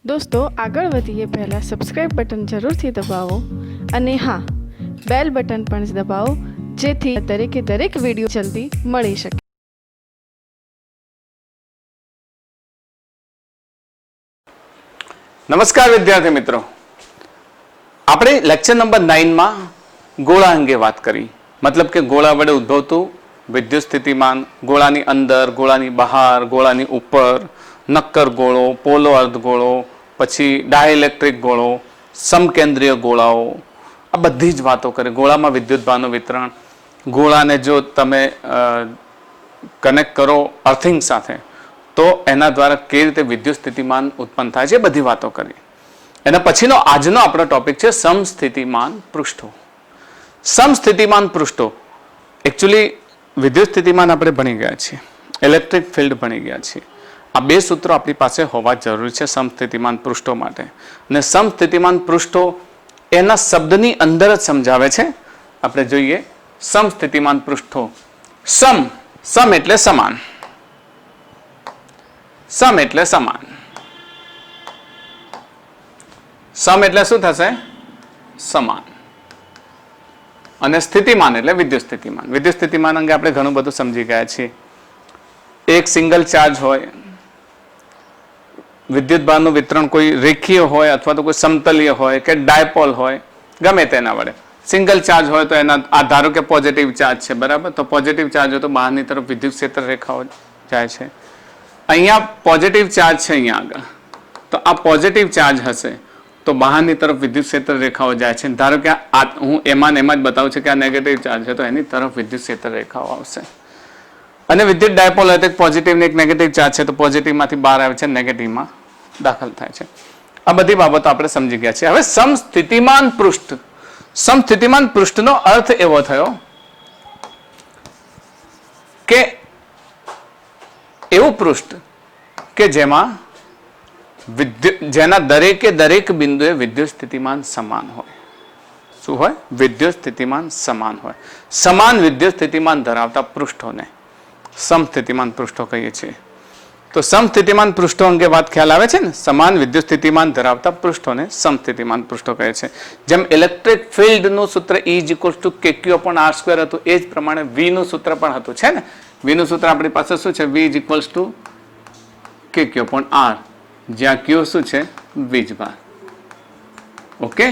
दोस्तों આગળ વધીએ પહેલાં સબસ્ક્રાઇબ બટન જરૂરથી દબાવો અને હા બેલ બટન પણ દબાવો જેથી દરેક વિડીયો જલ્દી મળી શકે. નમસ્કાર વિદ્યાર્થી મિત્રો, આપણે લેક્ચર નંબર 9 માં ગોળા અંગે વાત કરી. મતલબ કે ગોળા વડે ઉદ્ભવતું વિદ્યુત સ્થિતિમાન, ગોળાની અંદર, ગોળાની બહાર, ગોળાની ઉપર, નક્કર ગોળો, પોલો અર્ધગોળો, પછી ડાયઇલેક્ટ્રિક ગોળો, સમકેન્દ્રીય ગોળાઓ, આ બધી જ વાતો કરી. ગોળામાં વિદ્યુતભારનું વિતરણ, ગોળાને જો તમે કનેક્ટ કરો અર્થિંગ સાથે તો એના દ્વારા કેવી રીતે વિદ્યુત સ્થિતિમાન ઉત્પન્ન થાય છે, એ બધી વાતો કરી. એના પછીનો આજનો આપણો ટોપિક છે સમસ્થિતિમાન પૃષ્ઠો. સમસ્થિતિમાન પૃષ્ઠો એકચ્યુઅલી વિદ્યુત સ્થિતિમાન આપણે ભણી ગયા છીએ, ઇલેક્ટ્રિક ફિલ્ડ ભણી ગયા છીએ. આ બે સૂત્રો આપણી પાસે હોવા જરૂરી છે સમસ્થિતિમાન પૃષ્ઠો માટે. અને સમસ્થિતિમાન પૃષ્ઠો એના શબ્દની અંદર જ સમજાવે છે. આપણે જોઈએ સમસ્થિતિમાન પૃષ્ઠો. સમ એટલે સમાન, સમ એટલે સમાન. સમ એટલે શું થશે? સમાન. અને સ્થિતિમાન એટલે વિદ્યુત સ્થિતિમાન. વિદ્યુત સ્થિતિમાન અંગે આપણે ઘણું બધું સમજી ગયા છીએ. એક સિંગલ ચાર્જ હોય, વિદ્યુતભારનું વિતરણ કોઈ રેખીય હોય અથવા તો કોઈ સમતલીય હોય કે ડાયપોલ હોય, ગમે તેના વડે. સિંગલ ચાર્જ હોય તો એના ધારો કે પોઝિટિવ ચાર્જ છે, બરાબર? તો પોઝિટિવ ચાર્જ હોય તો બહારની તરફ વિદ્યુત ક્ષેત્ર રેખાઓ જાય છે. અહીંયા પોઝિટિવ ચાર્જ છે અહીંયા આગળ, તો આ પોઝિટિવ ચાર્જ હશે તો બહારની તરફ વિદ્યુત ક્ષેત્ર રેખાઓ જાય છે. ધારો કે હું એમાં જ બતાવું છું કે આ નેગેટિવ ચાર્જ છે તો એની તરફ વિદ્યુત ક્ષેત્ર રેખાઓ આવશે. અને વિદ્યુત ડાયપોલ હોય તો એક પોઝિટિવ ને એક નેગેટિવ ચાર્જ છે તો પોઝિટિવમાંથી બહાર આવે છે, નેગેટિવમાં દાખલ થાય છે. આ બધી બાબતો આપણે સમજી ગયા છીએ. હવે સમસ્થિતિમાન પૃષ્ઠ. સમસ્થિતિમાન પૃષ્ઠનો અર્થ એવો થયો કે એવું પૃષ્ઠ કે જેમાં જેના દરેક બિંદુએ વિદ્યુત સ્થિતિમાન સમાન હોય. શું હોય? વિદ્યુત સ્થિતિમાન સમાન હોય. સમાન વિદ્યુત સ્થિતિમાન ધરાવતા પૃષ્ઠોને સમસ્થિતિમાન પૃષ્ઠો કહીએ છીએ. તો સમસ્થિતિમાન પૃષ્ઠો અંગે વાત ખ્યાલ આવે છે ને? સમાન વિદ્યુત સ્થિતિમાન ધરાવતા પૃષ્ઠોને સમસ્થિતિમાન પૃષ્ઠો કહે છે. જેમ ઇલેક્ટ્રિક ફિલ્ડનું સૂત્ર E = kq/r² હતું, એ જ પ્રમાણે V નું સૂત્ર પણ હતું, છે ને? V નું સૂત્ર આપણી પાસે શું છે? V = kq/r, જ્યાં Q શું છે? વીજભાર. ઓકે,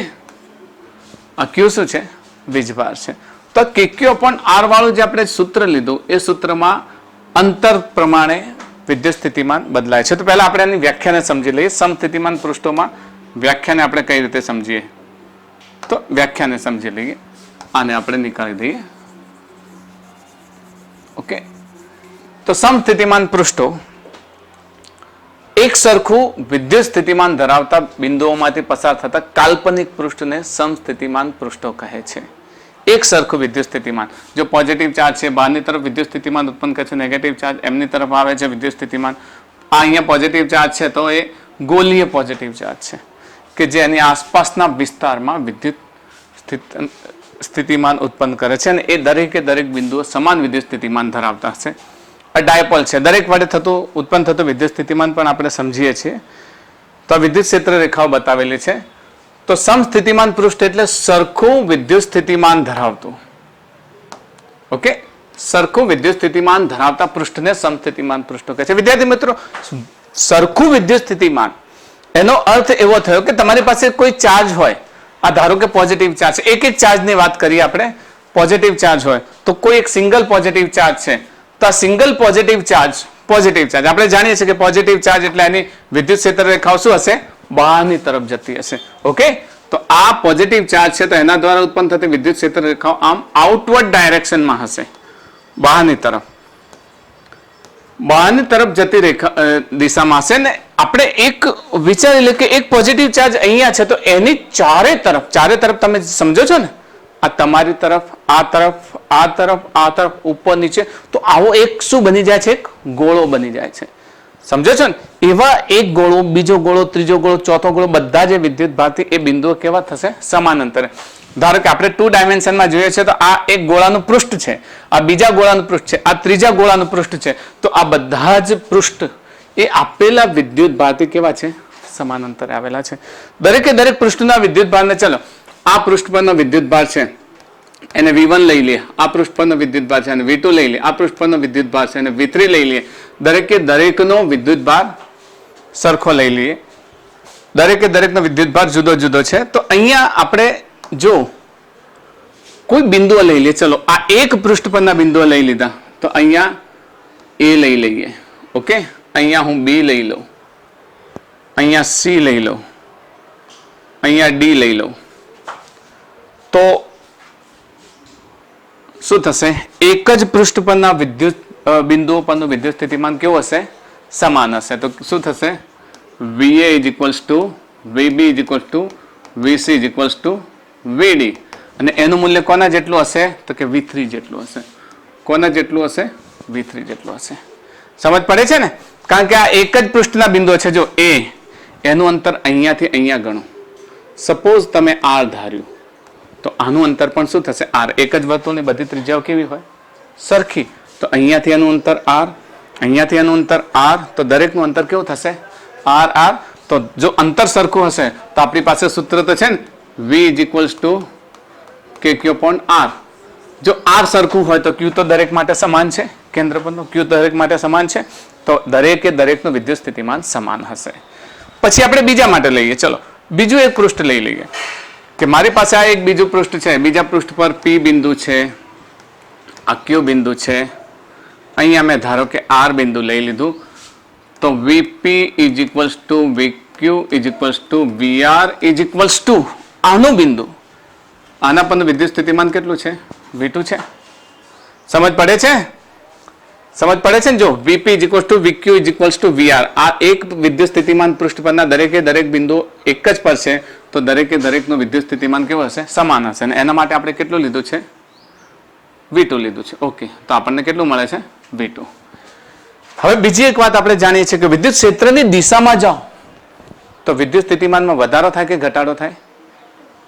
આ Q શું છે? વીજભાર છે. તો kq/r વાળું જે આપણે સૂત્ર લીધું એ સૂત્રમાં અંતર પ્રમાણે વિદ્યુત સ્થિતિમાન બદલાય છે. તો પહેલા આપણે એની વ્યાખ્યાને સમજી લઈએ. સમસ્થિતિમાન પૃષ્ઠોમાં વ્યાખ્યાને આપણે કઈ રીતે સમજીએ? તો વ્યાખ્યાને સમજી લઈએ. આને આપણે નીકાળી દઈએ. ઓકે, તો સમસ્થિતિમાન પૃષ્ઠો એક સરખું વિદ્યુત સ્થિતિમાન ધરાવતા બિંદુઓમાંથી પસાર થતા કાલ્પનિક પૃષ્ઠને સમસ્થિતિમાન પૃષ્ઠો કહે છે. એક સરખું વિદ્યુત સ્થિતિમાન. જો પોઝિટિવ ચાર્જ છે બહારની તરફ વિદ્યુત સ્થિતિમાન ઉત્પન્ન કરે છે, નેગેટિવ ચાર્જ એમની તરફ આવે છે વિદ્યુત સ્થિતિમાન. આ અહીંયા પોઝિટિવ ચાર્જ છે તો એ ગોલીય પોઝિટિવ ચાર્જ છે કે જે એની આસપાસના વિસ્તારમાં વિદ્યુત સ્થિતિમાન ઉત્પન્ન કરે છે અને એ દરેક બિંદુઓ સમાન વિદ્યુત સ્થિતિમાન ધરાવતા હશે. આ ડાયપોલ છે, દરેક વડે ઉત્પન્ન થતું વિદ્યુત સ્થિતિમાન પણ આપણે સમજીએ છીએ. તો આ વિદ્યુત ક્ષેત્ર રેખાઓ બતાવેલી છે. તો સમસ્થિતિમાન પૃષ્ઠ એટલે સરખું વિદ્યુત સ્થિતિમાન ધરાવતું. ઓકે, સરખું વિદ્યુત સ્થિતિમાન ધરાવતા પૃષ્ઠને સમસ્થિતિમાન પૃષ્ઠ કહે છે. વિદ્યાર્થી મિત્રો, સરખું વિદ્યુત સ્થિતિમાન એનો અર્થ એવો થયો કે તમારી પાસે કોઈ ચાર્જ હોય, આ ધારો કે પોઝિટિવ ચાર્જ છે, એક જ ચાર્જની વાત કરીએ આપણે. પોઝિટિવ ચાર્જ હોય તો કોઈ એક સિંગલ પોઝિટિવ ચાર્જ છે, તો આ સિંગલ પોઝિટિવ ચાર્જ આપણે જાણીએ છીએ કે પોઝિટિવ ચાર્જ એટલે એની વિદ્યુત ક્ષેત્ર રેખાઓ શું હશે? બહારની તરફ જતી હશે. ઓકે, તો આ પોઝિટિવ ચાર્જ છે તો એના દ્વારા ઉત્પન્ન થતી વિદ્યુત ક્ષેત્ર રેખાઓ આમ આઉટવર્ડ ડાયરેક્શનમાં હશે, બહારની તરફ જતી દિશામાં હશે. ને આપણે એક વિચારી લે કે એક પોઝિટિવ ચાર્જ અહીંયા છે તો એની ચારે તરફ તમે સમજો છો ને, આ તમારી તરફ, આ તરફ, ઉપર નીચે, તો આવો એક શું બની જાય છે? એક ગોળો બની જાય છે. સમજો છો ને? એવા એક ગોળો, બીજો ગોળો, ત્રીજો ગોળો, ચોથો ગોળો, બધા જે વિદ્યુત ભારથી એ બિંદુઓ કેવા થશે? સમાન અંતરે. ધારો કે આપણે 2 ડાયમેન્શનમાં જોઈએ છે તો આ એક ગોળાનું પૃષ્ઠ છે, આ બીજા ગોળાનું પૃષ્ઠ છે, આ ત્રીજા ગોળાનું પૃષ્ઠ છે. તો આ બધા જ પૃષ્ઠ એ આપેલા વિદ્યુત ભારથી કેવા છે? समानांतर आवेला छे। दरेके दरेक पृष्ठना विद्युतभारने चलो आ पृष्ठ परनो विद्युतभार छे एने V1 लई लीए, आ पृष्ठ परनो विद्युतभार छे एने V2 लई लीए, आ पृष्ठ परनो विद्युतभार छे एने V3 लई लीए। दरेके दरेकनो विद्युतभार सरखो लई लीए। दरेके दरेकनो विद्युतभार जुदो जुदो छे। तो अहींया आपणे जो कोई बिंदुओ लई लीए, चलो आ एक पृष्ठ परना बिंदुओ लई लीधा तो अहींया A लई लईए, ओके। अहींया हूँ B लई लऊं, अहींया C लई लऊं, अहींया D लई लऊं तो શું થશે? એક જ પૃષ્ઠ પરના વિદ્યુત બિંદુઓ પરનું વિદ્યુત સ્થિતિમાન કેવું હશે? સમાન હશે। તો શું થશે? VA is equals two VB is equals two VC is equals two VD અને એનું મૂલ્ય કોના જેટલું હશે? તો કે V3 જેટલું હશે। કોના જેટલું હશે? V3 જેટલું હશે। સમજ પડે છે ને? કારણ કે આ એક જ પૃષ્ઠના બિંદુઓ છે। જો A એનું અંતર અહીંયાથી અહીંયા ગણો, સપોઝ તમે R ધાર્યું તો આનું અંતર પણ શું થશે? R। એક જ વર્તુળની બધી ત્રિજ્યાઓ કેવી હોય? સરખી। તો અહીંયાથી એનું અંતર R, અહીંયાથી એનું અંતર R, તો દરેકનું અંતર કેવું થશે? R R। તો જો અંતર સરખું હશે તો આપણી પાસે સૂત્ર તો છે ને, V is equals two KQ upon R। જો R સરખું હોય તો Q તો દરેક માટે સમાન છે, કેન્દ્ર પરનો Q દરેક માટે સમાન છે, તો દરેકે દરેકનું વિદ્યુત સ્થિતિમાન સમાન હશે। પછી આપણે બીજા માટે લઈએ। ચલો બીજું એક પૃષ્ઠ લઈ લઈએ કે મારી પાસે આ એક બીજું પૃષ્ઠ છે, બીજા પૃષ્ઠ પર P બિંદુ છે, આ Q બિંદુ છે, અહીંયા મેં ધારો કે R બિંદુ લઈ લીધું તો VP is equals two VQ is equals two VR is equals two આનું બિંદુ, આના પરનું વિદ્યુત સ્થિતિમાન કેટલું છે? V2 છે। સમજ પડે છે? સમજ પડે છે ને? જો VP is equals two VQ is equals two VR, આ એક વિદ્યુત સ્થિતિમાન પૃષ્ઠ પરના દરેકે દરેક બિંદુ એક જ પર છે તો દરેકે દરેકનું વિદ્યુત સ્થિતિમાન કેવું હશે? સમાન હશે। અને એના માટે આપણે કેટલું લીધું છે? V2 લીધું છે, ઓકે। તો આપણને કેટલું મળે છે? V2। હવે બીજી એક વાત આપણે જાણીએ છીએ કે વિદ્યુત ક્ષેત્રની દિશામાં જાઓ તો વિદ્યુત સ્થિતિમાનમાં વધારો થાય કે ઘટાડો થાય?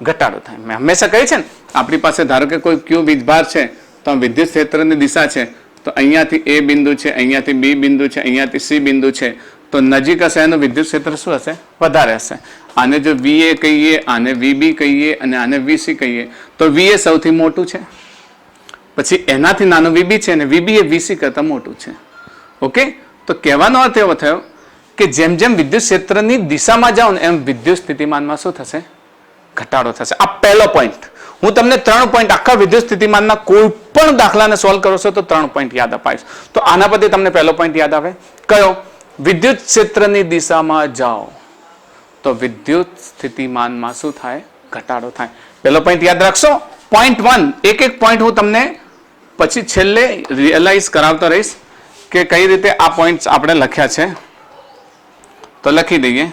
ઘટાડો થાય। મેં હંમેશા કહી છે ને, આપણી પાસે ધારો કે કોઈ Q વીજભાર છે તો વિદ્યુત ક્ષેત્રની દિશા છે તો અહીંયાથી A બિંદુ છે, અહીંયાથી B બિંદુ છે, અહીંયાથી C બિંદુ છે, તો નજીક હશે એનું વિદ્યુત ક્ષેત્ર શું હશે? વધારે હશે। આને જો VA કહીએ, આને VB કહીએ અને આને VC કહીએ તો VA સૌથી મોટું છે, પછી એનાથી નાનું VB છે અને VB એ VC કરતા મોટું છે, ઓકે। તો કહેવાનો અર્થ એવો થયો કે જેમ જેમ વિદ્યુત ક્ષેત્રની દિશામાં જાઓ ને એમ વિદ્યુત સ્થિતિમાનમાં શું થશે? ઘટાડો થશે। આ પહેલો પોઈન્ટ। હું તમને 3 પોઈન્ટ આખા વિદ્યુત સ્થિતિમાનના કોઈ પણ દાખલાને સોલ્વ કરો છો તો 3 પોઈન્ટ યાદ અપાઈશ। તો આના પરથી તમને પહેલો પોઈન્ટ યાદ આવે કયો? વિદ્યુત ક્ષેત્રની દિશામાં જાઓ તો વિદ્યુત સ્થિતિમાનમાં શું થાય? ઘટાડો થાય। પહેલો પોઈન્ટ યાદ રાખશો। પોઈન્ટ 1, એક એક પોઈન્ટ હું તમને પછી છેલ્લે રિયલાઇઝ કરાવતો રહીશ કે કઈ રીતે આ પોઈન્ટ્સ આપણે લખ્યા છે। તો લખી દઈએ,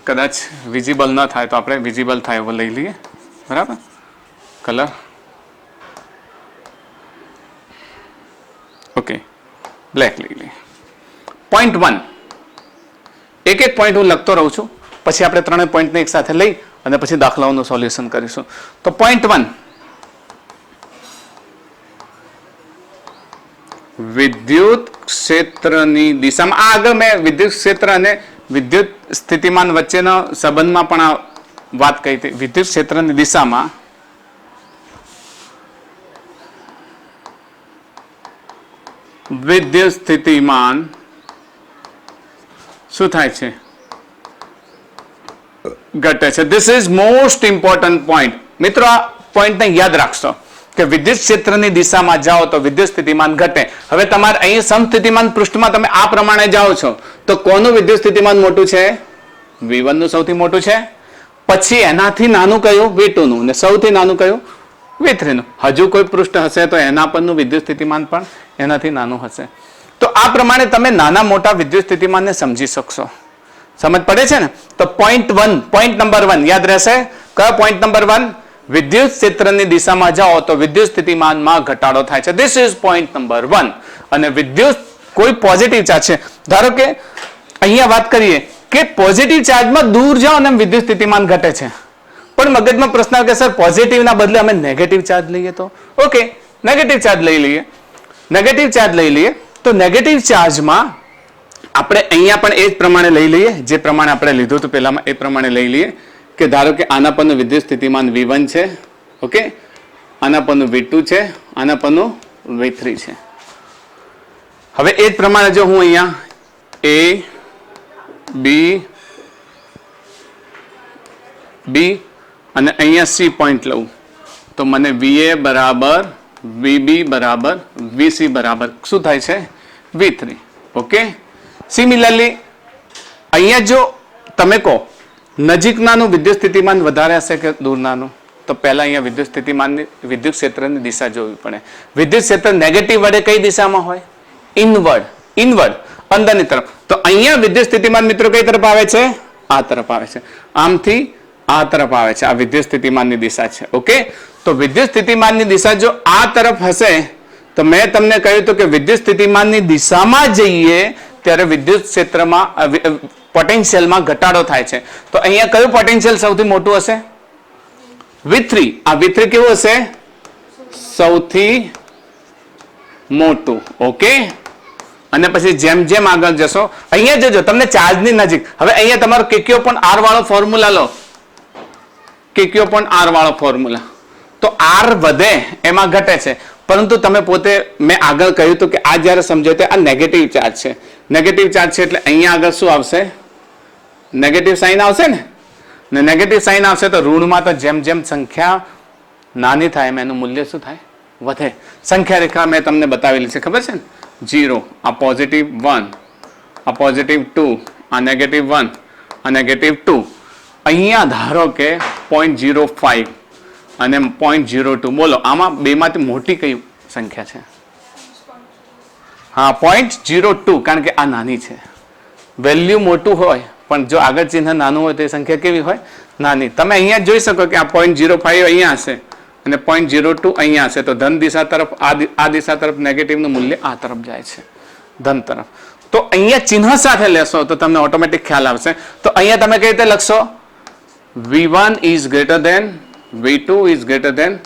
કદાચ વિઝિબલ ન થાય તો આપણે વિઝિબલ થાય એવો લઈ લઈએ, બરાબર? કલર, ઓકે, બ્લેક લઈ લઈએ। પોઈન્ટ 1, એક એક પોઈન્ટ હું લખતો રહું છું, પછી આપણે ત્રણેય પોઈન્ટને એક સાથે લઈ અને પછી દાખલાઓનું સોલ્યુશન કરીશું। તો પોઈન્ટ 1, વિદ્યુત ક્ષેત્રની દિશામાં, આ આગળ મેં વિદ્યુત ક્ષેત્ર અને વિદ્યુત સ્થિતિમાન વચ્ચેનો સંબંધમાં પણ આ વાત કહી હતી। વિદ્યુત ક્ષેત્રની દિશામાં વિદ્યુત સ્થિતિમાન શું થાય છે? ઘટે છે। This is most important point. મિત્રો આ પોઈન્ટને યાદ રાખશો કે વિદ્યુત ક્ષેત્રની દિશામાં જાઓ તો વિદ્યુત સ્થિતિમાન ઘટે। હવે તમારે અહીં સમસ્થિતિમાન પૃષ્ઠમાં તમે આ પ્રમાણે જાઓ છો તો કોનું વિદ્યુત સ્થિતિમાન મોટું છે? V1 નું સૌથી મોટું છે, પછી એનાથી નાનું કયું? V2 નું, અને સૌથી નાનું કયું? V3 નું। હજુ કોઈ પૃષ્ઠ હશે તો એના પરનું વિદ્યુત સ્થિતિમાન પણ એનાથી નાનું હશે। તો આ પ્રમાણે તમે નાના મોટા વિદ્યુત સ્થિતિમાનને સમજી શકશો। સમજ પડે છે ને? તો પોઈન્ટ 1, પોઈન્ટ નંબર 1 યાદ રહેશે। કયો પોઈન્ટ નંબર 1? વિદ્યુત ક્ષેત્રની દિશામાં જાઓ તો વિદ્યુત સ્થિતિમાનમાં ઘટાડો થાય છે। This is point number 1। અને વિદ્યુત કોઈ પોઝિટિવ ચાર્જ છે, ધારો કે અહીંયા વાત કરીએ કે પોઝિટિવ ચાર્જમાં દૂર જાઓ અને વિદ્યુત સ્થિતિમાન ઘટે છે, પણ મગજમાં પ્રશ્ન આવે કે સર પોઝિટિવના બદલે અમે નેગેટિવ ચાર્જ લઈએ તો? ઓકે, નેગેટિવ ચાર્જ લઈ લઈએ। નેગેટિવ ચાર્જ લઈ લઈએ તો નેગેટિવ ચાર્જમાં આપણે અહીંયા પણ એ જ પ્રમાણે લઈ લઈએ, જે પ્રમાણે આપણે લીધું હતું પહેલામાં એ પ્રમાણે લઈ લઈએ કે ધારો કે આના પરનું વિદ્યુત સ્થિતિમાન V1 છે, ઓકે, આના પરનું V2 છે, આના પરનું V3 છે. હવે એ જ પ્રમાણે જો હું અહીંયા B અને અહીંયા C પોઈન્ટ લઉં તો મને VA બરાબર VB બરાબર VC બરાબર શું થાય છે? V3. ઓકે. સિમિલરલી અહીંયા જો તમે કહો નજીકનાનું વિદ્યુત સ્થિતિમાન વધારે હશે કે દૂરનાનું, તો પહેલા અહીંયા વિદ્યુત સ્થિતિમાનની વિદ્યુત ક્ષેત્રની દિશા જોવી પડે. વિદ્યુત ક્ષેત્ર નેગેટિવ વડે કઈ દિશામાં હોય? ઇનવર્ડ અંદરની તરફ. તો અહીંયા વિદ્યુત સ્થિતિમાન મિત્રો કઈ તરફ આવે છે? આ તરફ આવે છે. આમથી આ તરફ આવે છે. આ વિદ્યુત સ્થિતિમાનની દિશા છે. ઓકે. તો વિદ્યુત સ્થિતિમાનની દિશા જો આ તરફ હશે તો મેં તમને કહ્યું હતું કે વિદ્યુત સ્થિતિમાનની દિશામાં જઈએ ત્યારે વિદ્યુત ક્ષેત્રમાં પોટેન્શિયલમાં ઘટાડો થાય છે. તો અહીંયા કયું પોટેન્શિયલ સૌથી મોટું હશે? V3. આ V3 કેવું હશે? સૌથી મોટું. ઓકે. અને પછી જેમ જેમ આગળ જશો અહીંયા જજો તમને ચાર્જની નજીક. હવે અહીંયા તમારો કેક્યો પણ R વાળો ફોર્મ્યુલા લો, કેક્યો પણ R વાળો ફોર્મ્યુલા. તો R વધે એમાં ઘટે છે, પરંતુ તમે પોતે મેં આગળ કહ્યું હતું કે આ જ્યારે સમજો તો આ નેગેટિવ ચાર્જ છે. નેગેટિવ ચાર્જ છે એટલે અહીંયા આગળ શું આવશે? નેગેટિવ સાઇન આવશે ને નેગેટિવ સાઇન આવશે તો ઋણમાં તો જેમ જેમ સંખ્યા નાની થાય એમ એનું મૂલ્ય શું થાય? વધે. સંખ્યા રેખા મેં તમને બતાવેલી છે, ખબર છે ને? 0, આ પોઝિટિવ 1, આ પોઝિટિવ 2, આ નેગેટિવ 1, આ નેગેટિવ 2. અહીંયા ધારો કે 0.05 અને 0.02. બોલો આમાં બેમાંથી મોટી કઈ સંખ્યા છે? હા, 0.02, કારણ કે આ નાની છે. વેલ્યુ મોટું હોય પણ જો આગળ ચિહ્ન નાનું હોય તો એ સંખ્યા કેવી હોય? નાની. તમે અહીંયા જોઈ શકો કે આ 0.05 અહીંયા હશે અને 0.02 અહીંયા હશે. તો ધન દિશા તરફ આ દિશા તરફ નેગેટિવનું મૂલ્ય આ તરફ જાય છે, ધન તરફ. તો અહીંયા ચિહ્ન સાથે લેશો તો તમને ઓટોમેટિક ખ્યાલ આવશે. તો અહીંયા તમે કઈ રીતે લખશો? V1 is greater than V2 is greater than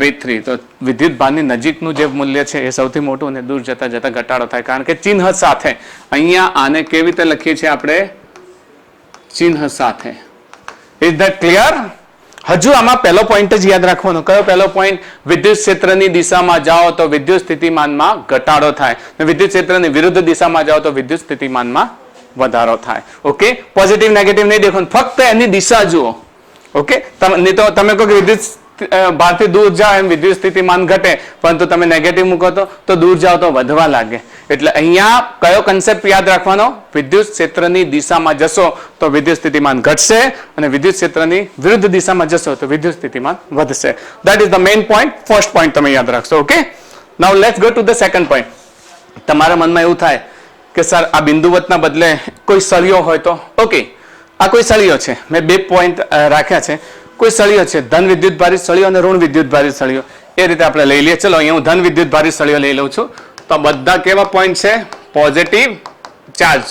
V3. તો વિદ્યુત ભારની નજીકનું જે મૂલ્ય છે એ સૌથી મોટું અને દૂર જતા જતા ઘટાડો થાય, કારણ કે ચિહ્ન સાથે. અહીંયા આને કેવી રીતે લખીએ છીએ આપણે? ચિહ્ન સાથે. Is that clear? હજુ આમાં પહેલો પોઈન્ટ જ યાદ રાખવાનો. કયો પહેલો પોઈન્ટ? વિદ્યુત ક્ષેત્રની દિશામાં જાઓ તો વિદ્યુત સ્થિતિમાનમાં ઘટાડો થાય, અને વિદ્યુત ક્ષેત્રની વિરુદ્ધ દિશામાં જાઓ તો વિદ્યુત સ્થિતિમાનમાં વધારો થાય. ઓકે. પોઝિટિવ નેગેટિવ નહીં દેખો, ફક્ત એની દિશા જુઓ. ઓકે. નહીં તો તમે કહો કે વિદ્યુત ભારથી દૂર જાઓ એમ વિદ્યુત સ્થિતિમાન ઘટે, પરંતુ તમે નેગેટિવ મૂકો તો દૂર જાઓ તો વધવા લાગે. એટલે અહીંયા કયો કન્સેપ્ટ યાદ રાખવાનો? વિદ્યુત ક્ષેત્રની દિશામાં જશો તો વિદ્યુત સ્થિતિમાન ઘટશે, અને વિદ્યુત ક્ષેત્રની વિરુદ્ધ દિશામાં જશો તો વિદ્યુત સ્થિતિમાન વધશે. That is the main point. First point તમે યાદ રાખશો. Okay. Now let's go to the second point. તમારા મનમાં એવું થાય કે સર આ બિંદુવતના બદલે કોઈ સળિયો હોય તો? ઓકે. આ કોઈ સળિયો છે. મેં બે પોઈન્ટ રાખ્યા છે. કોઈ સળિયો છે, ધન વિદ્યુત ભારિત સળિયો અને ઋણ વિદ્યુત ભારિત સળિયો. એ રીતે આપણે લઈ લઈએ. ચલો અહીંયા હું ધન વિદ્યુત ભારિત સળિયો લઈ લઉં છું. તો બધા કેવા પોઈન્ટ છે? Positive charge.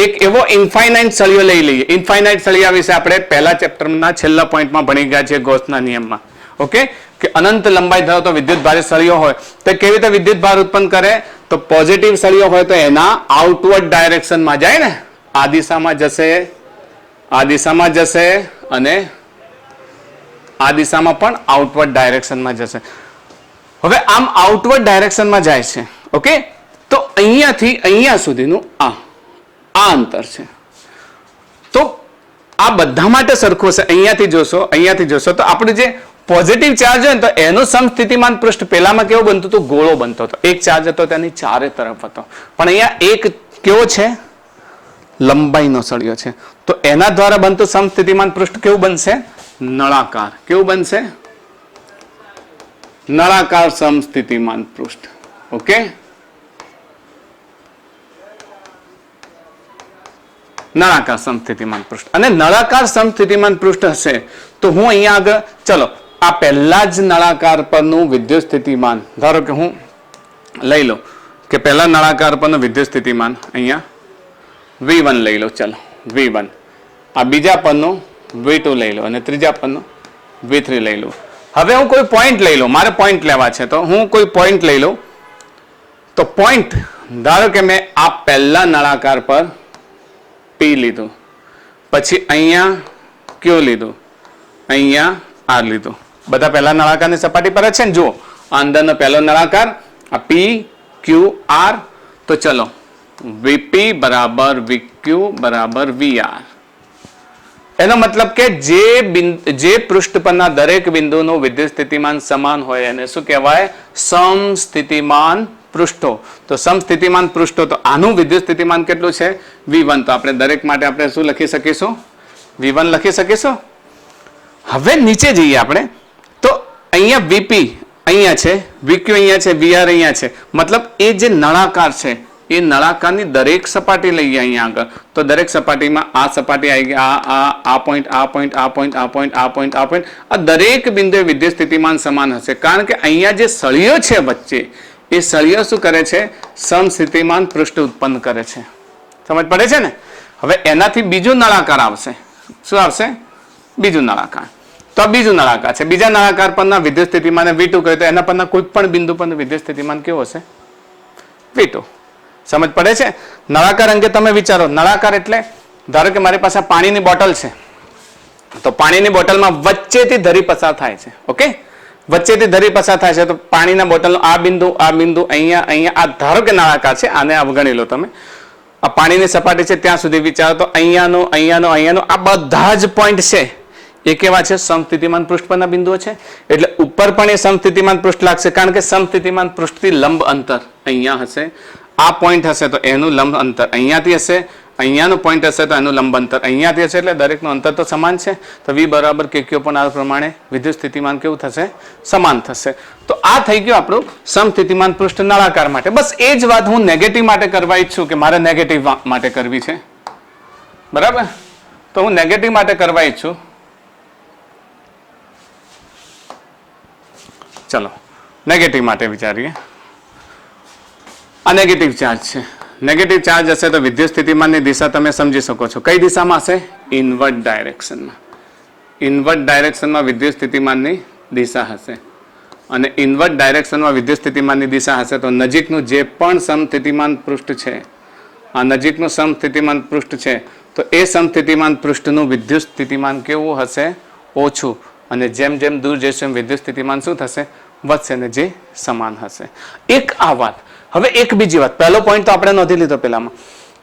એક એવો ઇન્ફાઇનાઇટ સળિયો લઈ લઈએ. ઇન્ફાઇનાઇટ સળિયા વિશે આપણે પહેલા ચેપ્ટરના છેલ્લા પોઈન્ટમાં ભણી ગયા છે, ગૌસના નિયમમાં. ઓકે. કે અનંત લંબાઈ ધરાવતો વિદ્યુત ભારિત સળિયો હોય તો કેવી રીતે વિદ્યુત ભાર ઉત્પન્ન કરે? તો પોઝિટિવ સળિયો હોય તો એના આઉટવર્ડ ડાયરેક્શનમાં જાય ને, આ દિશામાં જશે, આ દિશામાં જશે, અને આ દિશામાં પણ આઉટવર્ડ ડાયરેક્શનમાં જશે. હવે આમ આઉટવર્ડ ડાયરેક્શનમાં જાય છે. ઓકે. તો અહીંયાથી અહીંયા સુધીનું આ અંતર છે. તો આ બધા માટે સરખું હશે. અહીંયાથી જોશો તો આપણે જે પોઝિટિવ ચાર્જ હોય ને તો એનું સમસ્થિતિમાન પૃષ્ઠ પેલામાં કેવો બનતું હતું? ગોળો બનતો હતો. એક ચાર્જ હતો તેની ચારે તરફ હતો. પણ અહીંયા એક કેવો છે? લંબાઈનો સળિયો છે. તો એના દ્વારા બનતું સમસ્થિતિમાન પૃષ્ઠ કેવું બનશે? નળાકાર. કેવું બનશે? નળાકાર સમસ્થિતિમાન પૃષ્ઠ. ઓકે. નળાકાર સમસ્થિતિમાન પૃષ્ઠ. અને નળાકાર સમસ્થિતિમાન પૃષ્ઠ હશે તો હું અહીંયા આગળ ચલો આ પહેલા જ નળાકાર પરનું વિદ્યુત સ્થિતિમાન ધારો કે હું લઈ લો કે પહેલા નળાકાર પરનું વિદ્યુત સ્થિતિમાન અહીંયા V1 લઈ લો. ચલો V1. આ બીજા પરનું V2 લઈ લો અને ત્રીજા પરનું V3 લઈ લો. હવે હું કોઈ પોઈન્ટ લઈ લઉં, મારે પોઈન્ટ લેવા છે તો હું કોઈ પોઈન્ટ લઈ લઉં તો પોઈન્ટ ધારો કે મેં આ પહેલા નળાકાર પર P લીધું, પછી અહીંયા Q લીધું, અહીંયા R લીધું. બધા પહેલા નળાકારની સપાટી પર જ છે ને. જુઓ અંદરનો પહેલો નળાકાર આ P Q R. તો ચલો VP બરાબર VQ બરાબર VR. એનો મતલબ કે જે પૃષ્ઠ પરના દરેક બિંદુનું વિદ્યુત સ્થિતિમાન સમાન હોય એને શું કહેવાય? સમસ્થિતિમાન પૃષ્ઠો. તો સમસ્થિતિમાન પૃષ્ઠો, તો આનું વિદ્યુત સ્થિતિમાન કેટલું છે? V1. તો આપણે દરેક માટે આપણે શું લખી શકીશું? V1 લખી શકીશું. હવે નીચે જઈએ આપણે, તો અહીંયા VP અહીંયા છે, VQ અહીંયા છે, VR અહીંયા છે. મતલબ એ જે નળાકાર છે એ નળાકારની દરેક સપાટી લઈએ અહીંયા આગળ, તો દરેક સપાટીમાં આ સપાટી આવી ગઈ, આ પોઈન્ટ, આ પોઈન્ટ, આ પોઈન્ટ, આ પોઈન્ટ, આ પોઈન્ટ, આ પોઈન્ટ, આ દરેક બિંદુએ વિદ્યુત સ્થિતિમાન સમાન હશે. કારણ કે અહીંયા જે સળિયો છે વચ્ચે, એ સળિયો શું કરે છે? સમસ્થિતિમાન પૃષ્ઠ ઉત્પન્ન કરે છે. સમજ પડે છે ને? હવે એનાથી બીજું નળાકાર આવશે. શું આવશે? બીજું નળાકાર. તો આ બીજું નળાકાર છે. બીજા નળાકાર પરના વિદ્યુત સ્થિતિમાન V2 કહે તો એના પરના કોઈ પણ બિંદુ પરનું વિદ્યુત સ્થિતિમાન કેવું હશે? V2. સમજ પડે છે? નળાકાર અંગે તમે વિચારો. નળાકાર એટલે ધારો કે મારી પાસે પાણીની બોટલ છે, તો પાણીની બોટલમાં વચ્ચેથી ધરી પસાર થાય છે. ઓકે, વચ્ચેથી ધરી પસાર થાય છે, તો પાણીના બોટલનો આ બિંદુ, અહીંયા, આ ધારો કે નળાકાર છે, આને અવગણી લો તમે. આ પાણીની સપાટી છે ત્યાં સુધી વિચારો, તો અહીંયાનો આ બધા જ પોઈન્ટ છે એ કેવા છે? સમસ્થિતિમાન પૃષ્ઠ પરના બિંદુઓ છે. એટલે ઉપર પણ એ સમસ્થિતિમાન પૃષ્ઠ લાગશે, કારણ કે સમસ્થિતિમાન પૃષ્ઠથી લંબ અંતર અહીંયા હશે. આ પોઈન્ટ હશે તો એનું લંબ અંતર અહીંયાથી હશે, અહીંયાનું પોઈન્ટ હશે તો એનું લંબ અંતર અહીંયાથી હશે. એટલે દરેકનું અંતર તો સમાન છે. તો V બરાબર KQ પણ આ પ્રમાણે વિદ્યુત સ્થિતિમાન કેવું થશે? સમાન થશે. તો આ થઈ ગયું આપણું સમસ્થિતિમાન પૃષ્ઠ નળાકાર માટે. બસ એ જ વાત હું નેગેટિવ માટે કરવા ઈચ્છું કે મારે નેગેટિવ માટે કરવી છે. બરાબર? તો હું નેગેટિવ માટે કરવા ઈચ્છું. ચલો નેગેટિવ માટે વિચારીએ. આ નેગેટિવ ચાર્જ છે. નેગેટિવ ચાર્જ હશે તો વિદ્યુત સ્થિતિમાનની દિશા તમે સમજી શકો છો. કઈ દિશામાં હશે? ઇનવર્ટ ડાયરેક્શનમાં. ઇનવર્ટ ડાયરેક્શનમાં વિદ્યુત સ્થિતિમાનની દિશા હશે. અને ઇનવર્ટ ડાયરેક્શનમાં વિદ્યુત સ્થિતિમાનની દિશા હશે તો નજીકનું જે પણ સમસ્થિતિમાન પૃષ્ઠ છે, આ નજીકનું સમસ્થિતિમાન પૃષ્ઠ છે, તો એ સમસ્થિતિમાન પૃષ્ઠનું વિદ્યુત સ્થિતિમાન કેવું હશે? ઓછું. અને જેમ જેમ દૂર જશે વિદ્યુત સ્થિતિમાન શું થશે? વધશે. અને જે સમાન હશે. એક આ વાત. હવે એક બીજી વાત. પહેલો પોઈન્ટ તો આપણે નોંધી લીધો પેલામાં.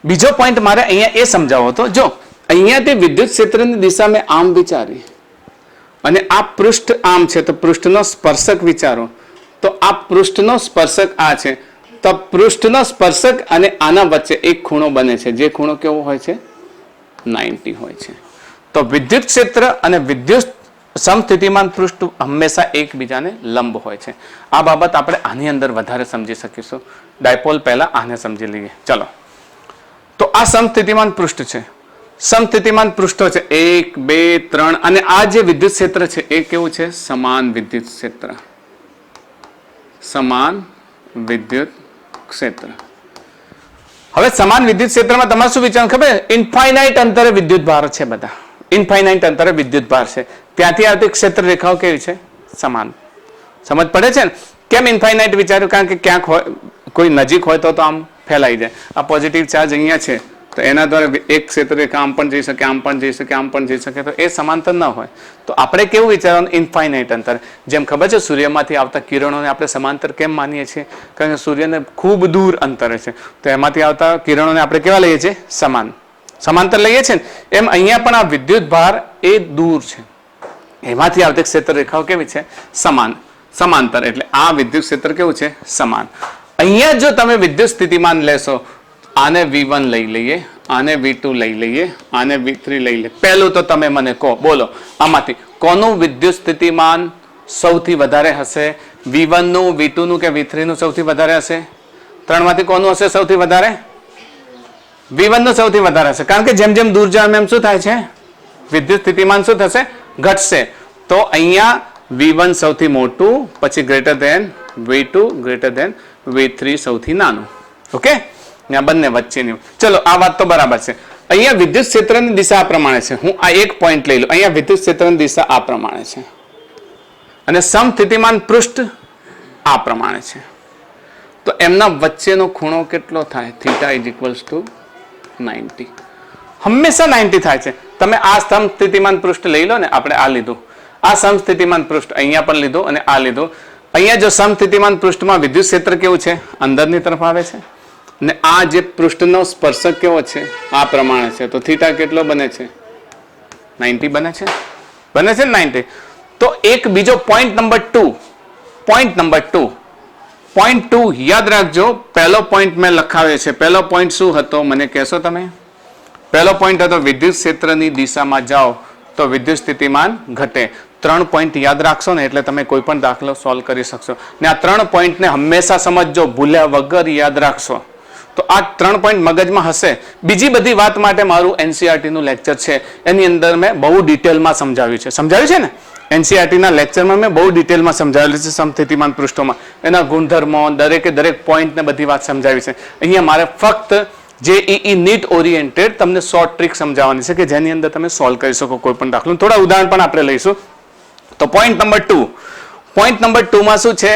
બીજો પોઈન્ટ મારે અહીંયા એ સમજાવો હતો. જો અહીંયાથી વિદ્યુત ક્ષેત્રની દિશા મેં આમ વિચારી અને આ પૃષ્ઠ આમ છે, તો પૃષ્ઠનો સ્પર્શક વિચારો, તો આ પૃષ્ઠનો સ્પર્શક આ છે, તો પૃષ્ઠનો સ્પર્શક અને આના વચ્ચે એક ખૂણો બને છે. જે ખૂણો કેવો હોય છે? 90 હોય છે. તો વિદ્યુત ક્ષેત્ર અને વિદ્યુત સમસ્થિતિમાન પૃષ્ઠ હંમેશા એકબીજાને લંબ હોય છે. આ બાબત આપણે આની અંદર વધારે સમજી શકીશું. ડાયપોલ પહેલા આને સમજી લઈએ. ચલો, તો આ સમસ્થિતિમાન પૃષ્ઠ છે. સમસ્થિતિમાન પૃષ્ઠો છે 1, 2, 3 અને આ જે વિદ્યુત ક્ષેત્ર છે એ કેવું છે? સમાન વિદ્યુત ક્ષેત્ર. સમાન વિદ્યુત ક્ષેત્ર. હવે સમાન વિદ્યુત ક્ષેત્રમાં તમારે શું વિચાર ખબર? ઇન્ફાઇનાઇટ અંતરે વિદ્યુત ભાર છે. બધા ઇન્ફાઇનાઇટ અંતરે વિદ્યુત ભાર છે. ત્યાંથી આવતી ક્ષેત્ર રેખાઓ કેવી છે? સમાન. સમજ પડે છે ને? કેમ ઇન્ફાઇનાઇટ વિચાર્યું? કારણ કે ક્યાંક હોય, કોઈ નજીક હોય તો આમ ફેલાઈ જાય. આ પોઝિટિવ ચાર્જ અહીંયા છે, તો એના દ્વારા એક ક્ષેત્ર રેખા આમ પણ જઈ શકે, આમ પણ જઈ શકે, આમ પણ જઈ શકે, તો એ સમાંતર ન હોય. તો આપણે કેવું વિચારવાનું? ઇન્ફાઇનાઇટ અંતર. જેમ ખબર છે સૂર્યમાંથી આવતા કિરણોને આપણે સમાંતર કેમ માનીએ છીએ? કારણ કે સૂર્યને ખૂબ દૂર અંતરે છે, તો એમાંથી આવતા કિરણોને આપણે કેવા લઈએ છીએ? સમાંતર લઈએ છીએ ને. એમ અહીંયા પણ આ વિદ્યુત ભાર એ દૂર છે, એમાંથી આવતી ક્ષેત્ર રેખાઓ કેવી છે? સમાંતર. એટલે આ વિદ્યુત ક્ષેત્ર કેવું છે? સમાન. અહીંયા જો તમે વિદ્યુત સ્થિતિમાન લેશો, આને V1 લઈ લઈએ, આને V2 લઈ લઈએ, આને V3 લઈ લઈએ. પહેલું તો તમે મને કહો, બોલો આમાંથી કોનું વિદ્યુત સ્થિતિમાન સૌથી વધારે હશે? V1 નું, V2 નું કે V3 નું સૌથી વધારે હશે? ત્રણમાંથી કોનું હશે સૌથી વધારે? V1 નું સૌથી વધારે હશે. કારણ કે જેમ જેમ દૂર જાય એમ શું થાય છે? વિદ્યુત સ્થિતિમાન શું થશે? ઘટશે. તો અહીંયા V1 સૌથી મોટું, પછી greater than V2, greater than V3 સૌથી નાનું. ઓકે, આ બંને વચ્ચેની. ચલો, આ વાત તો બરાબર છે. અહીંયા વિદ્યુત ક્ષેત્રની દિશા આ પ્રમાણે છે. હું આ એક પોઈન્ટ લઈ લઉં. અહીંયા વિદ્યુત ક્ષેત્રની દિશા આ પ્રમાણે છે અને સમસ્થિતિમાન પૃષ્ઠ આ પ્રમાણે છે. તો એમના વચ્ચેનો ખૂણો કેટલો થાય? Theta is equals two 90. હંમેશા 90 થાય છે. તમે આ સમસ્થિતિમાન પૃષ્ઠ લઈ લો ને, આપણે આ લીધું, આ સમસ્થિતિમાન પૃષ્ઠ અહીંયા પણ લીધું અને આ લીધું. અહીંયા જો સમસ્થિતિમાન પૃષ્ઠમાં વિદ્યુત ક્ષેત્ર કેવું છે? અંદરની તરફ આવે છે. ને આ જે પૃષ્ઠનો સ્પર્શક કેવો છે? આ પ્રમાણે છે. તો થીટા કેટલો બને છે? 90 બને છે. બને છે ને 90. તો એક બીજો point number 2, point number 2, point 2 યાદ રાખજો. પહેલો પોઈન્ટ મેં લખાવ્યો છે. પહેલો પોઈન્ટ શું હતો મને કહેશો તમે? પહેલો પોઈન્ટ હતો વિદ્યુત ક્ષેત્રની દિશામાં જાઓ તો વિદ્યુત સ્થિતિમાન ઘટે. 3 પોઈન્ટ યાદ રાખશો ને એટલે તમે કોઈ પણ દાખલો સોલ્વ કરી શકશો. ને આ 3 પોઈન્ટને હંમેશા સમજજો, ભૂલ્યા વગર યાદ રાખશો. તો આ 3 પોઈન્ટ મગજમાં હશે. બીજી બધી વાત માટે મારું NCERT નું લેક્ચર છે, એની અંદર મેં બહુ ડિટેલમાં સમજાવ્યું છે. સમજાવ્યું છે ને? NCERT ના લેક્ચરમાં મેં બહુ ડિટેલમાં સમજાવેલું છે સમસ્થિતિમાન પૃષ્ઠોમાં, એના ગુણધર્મો, દરેકે દરેક પોઈન્ટ ને બધી વાત સમજાવી છે. અહીંયા મારે ફક્ત JEE નીટ ઓરિએન્ટેડ તમને શોર્ટ ટ્રીક સમજાવવાની છે કે જેની અંદર તમે સોલ્વ કરી શકો કોઈ પણ દાખલો. થોડા ઉદાહરણ પણ આપણે લઈશું. તો પોઈન્ટ નંબર 2, પોઈન્ટ નંબર 2 માં શું છે?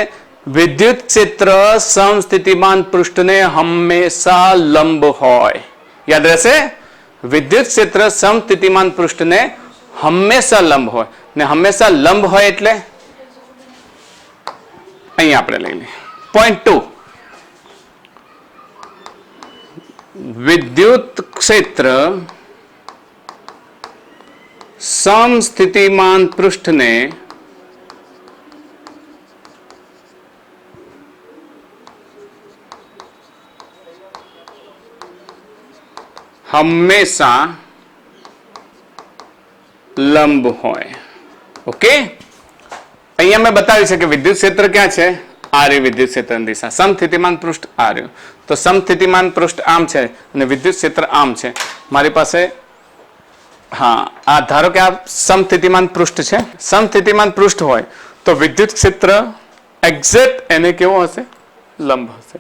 વિદ્યુત ક્ષેત્ર સમસ્થિતિમાન પૃષ્ઠને હંમેશા લંબ હોય. યાદ રહેશે? વિદ્યુત ક્ષેત્ર સમસ્થિતિમાન પૃષ્ઠને હંમેશા લંબ હોય. ને હંમેશા લંબ હોય એટલે અહીંયા આપણે લઈ લઈએ. પોઈન્ટ 2, વિદ્યુત ક્ષેત્ર સમસ્થિતિમાન પૃષ્ઠને હંમેશા લંબ હોય. ઓકે, અહીંયા મેં બતાવ્યું છે કે વિદ્યુત ક્ષેત્ર ક્યાં છે? આ રહ્યું વિદ્યુત ક્ષેત્રની દિશા. સમસ્થિતિમાન પૃષ્ઠ આ રહ્યું. તો સમસ્થિતિમાન પૃષ્ઠ આમ છે અને વિદ્યુત ક્ષેત્ર આમ છે. મારી પાસે હા, આ ધારો કે આ સમસ્થિતિમાન પૃષ્ઠ છે. સમસ્થિતિમાન પૃષ્ઠ હોય તો વિદ્યુત ક્ષેત્ર એક્ઝેક્ટ એને કેવો હશે? લંબ હશે.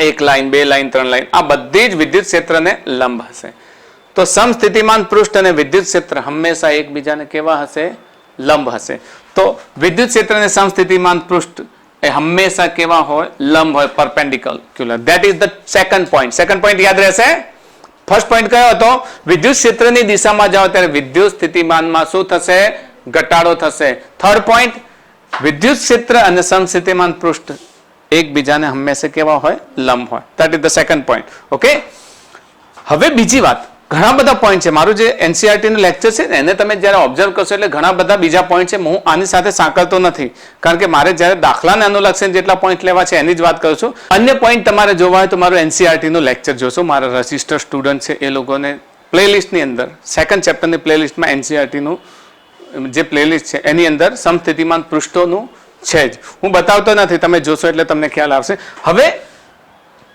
1 લાઈન, 2 લાઈન, 3 લાઈન, આ બધી જ વિદ્યુત ક્ષેત્રને લંબ હશે. તો સમસ્થિતિમાન પૃષ્ઠ અને વિદ્યુત ક્ષેત્ર હંમેશા એકબીજાને કેવા હશે? લંબ હશે. તો વિદ્યુત ક્ષેત્ર અને સમસ્થિતિમાન પૃષ્ઠ એ હંમેશા કેવા હોય? લંબ હોય, perpendicular. That is the second point. Second point યાદ રહેશે. ફર્સ્ટ પોઈન્ટ કયો હતો? વિદ્યુત ક્ષેત્રની દિશામાં જાઓ ત્યારે વિદ્યુત સ્થિતિમાનમાં શું થશે? ઘટાડો થશે. થર્ડ પોઈન્ટ, વિદ્યુત ક્ષેત્ર અને સમસ્થિતિમાન પૃષ્ઠ એકબીજાને હંમેશા કેવા હોય? લંબ હોય. That is the second point. Okay, હવે બીજી વાત, ઘણા બધા પોઈન્ટ છે. મારું જે NCERT નું લેક્ચર છે ને એને તમે જ્યારે ઓબ્ઝર્વ કરશો એટલે ઘણા બધા બીજા પોઈન્ટ છે. હું આની સાથે સાંકળતો નથી, કારણ કે મારે જ્યારે દાખલાને અનુલક્ષીને જેટલા પોઈન્ટ લેવા છે એની જ વાત કરું છું. અન્ય પોઈન્ટ તમારે જોવા હોય તો મારું NCERT નું લેક્ચર જોશો. મારા રજિસ્ટર સ્ટુડન્ટ છે એ લોકોને પ્લેલિસ્ટની અંદર સેકન્ડ ચેપ્ટરની પ્લેલિસ્ટમાં NCERT નું જે પ્લેલિસ્ટ છે એની અંદર સમસ્થિતિમાન પૃષ્ઠોનું છે જ. હું બતાવતો નથી, તમે જોશો એટલે તમને ખ્યાલ આવશે. હવે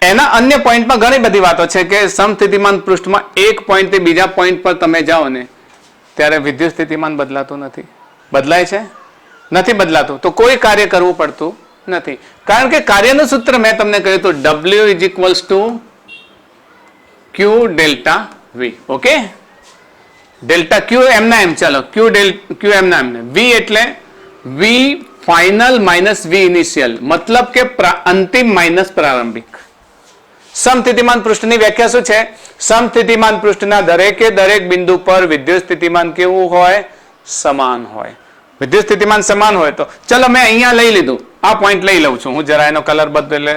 એના અન્ય પોઈન્ટમાં ઘણી બધી વાતો છે કે સમસ્થિતિમાન પૃષ્ઠમાં એક પોઈન્ટથી બીજા પોઈન્ટ પર તમે જાઓ ને ત્યારે વિદ્યુત સ્થિતિમાન બદલાતું નથી. બદલાય છે? નથી બદલાતું. તો કોઈ કાર્ય કરવું પડતું નથી, કારણ કે કાર્યનું સૂત્ર મેં તમને કહ્યું હતું, W is equals to Q delta V. Okay, delta Q એમના એમ, ચાલો Q એમના એમ, V એટલે V final minus V initial, મતલબ કે અંતિમ માઇનસ પ્રારંભિક. સમસ્થિતિમાન પૃષ્ઠની વ્યાખ્યા શું છે? સમસ્થિતિમાન પૃષ્ઠના દરેકે દરેક બિંદુ પર વિદ્યુત સ્થિતિમાન કેવું હોય? સમાન હોય. વિદ્યુત સ્થિતિમાન સમાન હોય તો ચલો મેં અહીંયા લઈ લીધું, આ પોઈન્ટ લઈ લઉં છું હું. જરા એનો કલર બદલે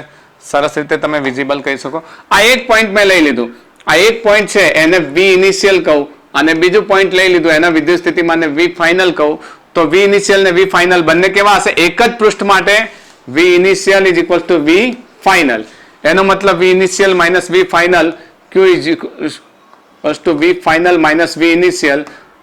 સરસ રીતે તમે વિઝિબલ કહી શકો. આ એક પોઈન્ટ મેં લઈ લીધું. આ એક પોઈન્ટ છે એને V ઇનિશિયલ કહું, અને બીજું પોઈન્ટ લઈ લીધું એના વિદ્યુત સ્થિતિમાનને V ફાઇનલ કહું. તો V ઇનિશિયલ ને V ફાઇનલ બંને કેવા હશે? એક જ પૃષ્ઠ માટે V initial is equal two V final. એનો મતલબ V initial minus V final, Q is equal two V final minus V initial.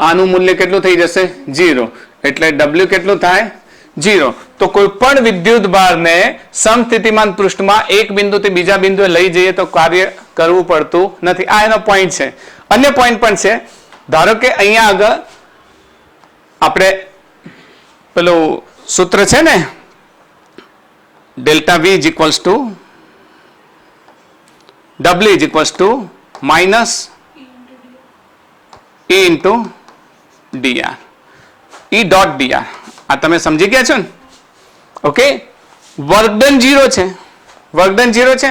આનું મૂલ્ય કેટલું થઈ જશે? 0. એટલે W કેટલું થાય? 0. તો કોઈ પણ વિદ્યુત ભારને સમસ્થિતિમાન પૃષ્ઠમાં એક બિંદુથી બીજા બિંદુએ લઈ જઈએ તો કાર્ય કરવું પડતું નથી. આ એનો પોઈન્ટ છે. અન્ય પોઈન્ટ પણ છે. ધારો કે અહીંયા આગળ આપણે પેલું સૂત્ર છે ને, delta V is equals two W is equals to minus E into dr. E dot dr. આ તમે સમજી ગયા છો ને? ઓકે, વર્ક ડન 0 છે. વર્કડન 0 છે,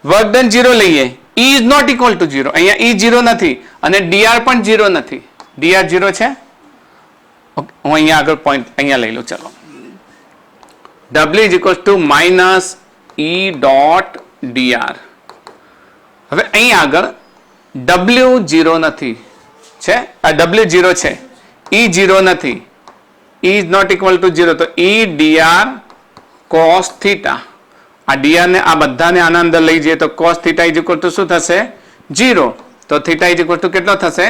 વર્કડન 0 લઈએ, E is not equal to 0, અહીંયા E 0 નથી અને dr પણ 0 નથી, dr 0 છે. હું અહીંયા આગળ પોઈન્ટ અહીંયા લઈ લઉં, ચલો W is equal to minus E dot dr. હવે અહીંયા આગળ W 0 નથી છે, આ W 0 છે, E 0 નથી, E is not equal to 0, તો E dr cos થીટા, આ dr ને આ બધાને આના અંદર લઈ જઈએ તો cos theta is equal two શું થશે 0, તો થીટા ઇઝ ઇક્વલ ટુ કેટલો થશે,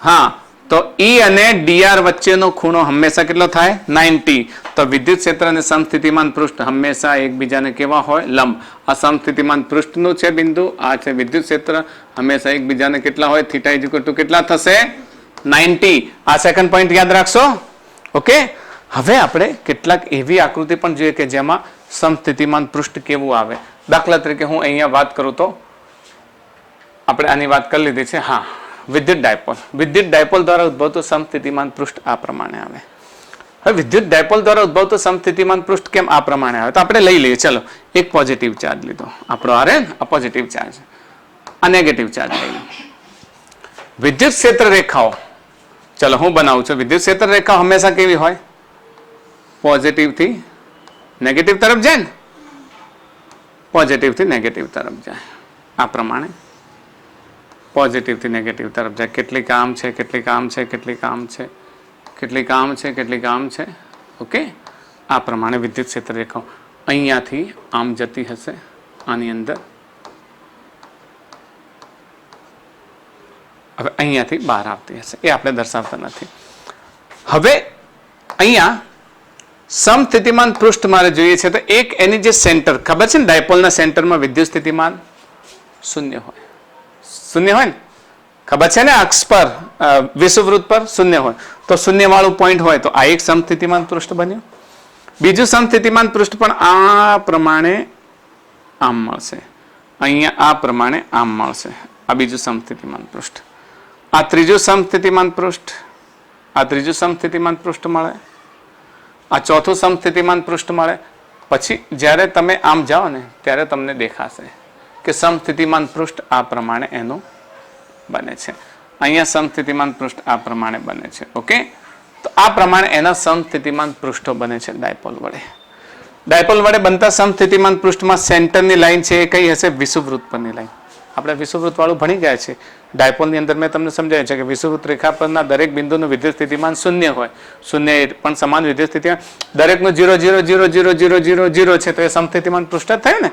હા તો E અને dr વચ્ચેનો ખૂણો હંમેશા કેટલો થાય 90. તો વિદ્યુત ક્ષેત્ર અને સમસ્થિતિમાન પૃષ્ઠ હંમેશા એકબીજાને કેવા હોય લંબ. આ સમસ્થિતિમાન પૃષ્ઠનું છે બિંદુ, આ છે વિદ્યુત ક્ષેત્ર, હંમેશા એકબીજાને કેટલા હોય થીટા ઇઝ ઇક્વલ ટુ કેટલા થશે 90. આ સેકન્ડ પોઈન્ટ યાદ રાખશો. ઓકે, હવે આપણે કેટલાક એવી આકૃતિ પણ જોઈએ કે જેમાં સમસ્થિતિમાન પૃષ્ઠ કેવું આવે. દાખલા તરીકે હું અહીંયા વાત કરું તો આપણે આની વાત કરી લીધી છે, હા વિદ્યુત ડાયપોલ. વિદ્યુત ડાયપોલ દ્વારા ઉદ્ભવતું સમસ્થિતિમાન પૃષ્ઠ આ પ્રમાણે આવે. હવે વિદ્યુત ડાયપોલ દ્વારા ઉદ્ભવતું સમસ્થિતિમાન પૃષ્ઠ કેમ આ પ્રમાણે આવે, તો આપણે લઈ લઈએ. ચલો, એક પોઝિટિવ ચાર્જ લીધો, આપણો આ રે આ પોઝિટિવ ચાર્જ, આ નેગેટિવ ચાર્જ લઈ લો. વિદ્યુત ક્ષેત્ર રેખાઓ, ચલો હું બનાવું છું. વિદ્યુત ક્ષેત્ર રેખા હંમેશા કેવી હોય, પોઝિટિવ થી નેગેટિવ તરફ જાય ને, પોઝિટિવ થી નેગેટિવ તરફ જાય, આ પ્રમાણે પોઝિટિવ થી નેગેટિવ તરફ જાય. કેટલીક આમ છે, કેટલીક આમ છે, કેટલીક આમ છે, કેટલીક આમ છે, કેટલીક આમ છે. ઓકે, આ પ્રમાણે વિદ્યુત ક્ષેત્ર રેખાઓ અહીંયાથી આમ જતી હશે, આની અંદર, હવે અહીંયાથી બહાર આવતી હશે, એ આપણે દર્શાવતા નથી. હવે અહીંયા સમસ્થિતિમાન પૃષ્ઠ મારે જોઈએ છે, તો એક એની જે સેન્ટર ખબર છે ને, ડાયપોલના સેન્ટરમાં વિદ્યુત સ્થિતિમાન શૂન્ય હોય, શૂન્ય હોય ને, ખબર છે ને, અક્ષ પર વિષુવવૃત્ત પર શૂન્ય હોય, તો શૂન્ય વાળું પોઈન્ટ હોય તો આ એક સમસ્થિતિમાન પૃષ્ઠ બન્યું. બીજું સમસ્થિતિમાન પૃષ્ઠ પણ આ પ્રમાણે આમ મળશે, અહીંયા આ પ્રમાણે આમ મળશે, આ બીજું સમસ્થિતિમાન પૃષ્ઠ. આ ત્રીજું સમસ્થિતિમાન પૃષ્ઠ, આ ત્રીજું સમસ્થિતિમાન પૃષ્ઠ મળે, આ ચોથું સમસ્થિતિમાન પૃષ્ઠ મળે. પછી જ્યારે તમે આમ જાઓ ને ત્યારે તમને દેખાશે કે સમસ્થિતિમાન પૃષ્ઠ આ પ્રમાણે એનું બને છે. અહીંયા સમસ્થિતિમાન પૃષ્ઠ આ પ્રમાણે બને છે. ઓકે, તો આ પ્રમાણે એના સમસ્થિતિમાન પૃષ્ઠો બને છે ડાયપોલ વડે. ડાયપોલ વડે બનતા સમસ્થિતિમાન પૃષ્ઠમાં સેન્ટરની લાઈન છે એ કઈ હશે, વિષુવવૃત્ત પરની લાઈન. આપણે વિષુવવૃત્ત વાળું ભણી ગયા છે. ડાયપોલની અંદર મેં તમને સમજાવ્યું છે કે વિષુવવૃત્ત રેખા પરના દરેક બિંદુનું વિદ્યુત સ્થિતિમાન શૂન્ય હોય, શૂન્ય પણ સમાન વિદ્યુત સ્થિતિમાન, દરેકનું 0 0 0 0 0 0 0 છે, તો એ સમસ્થિતિમાન પૃષ્ઠ જ થયું ને.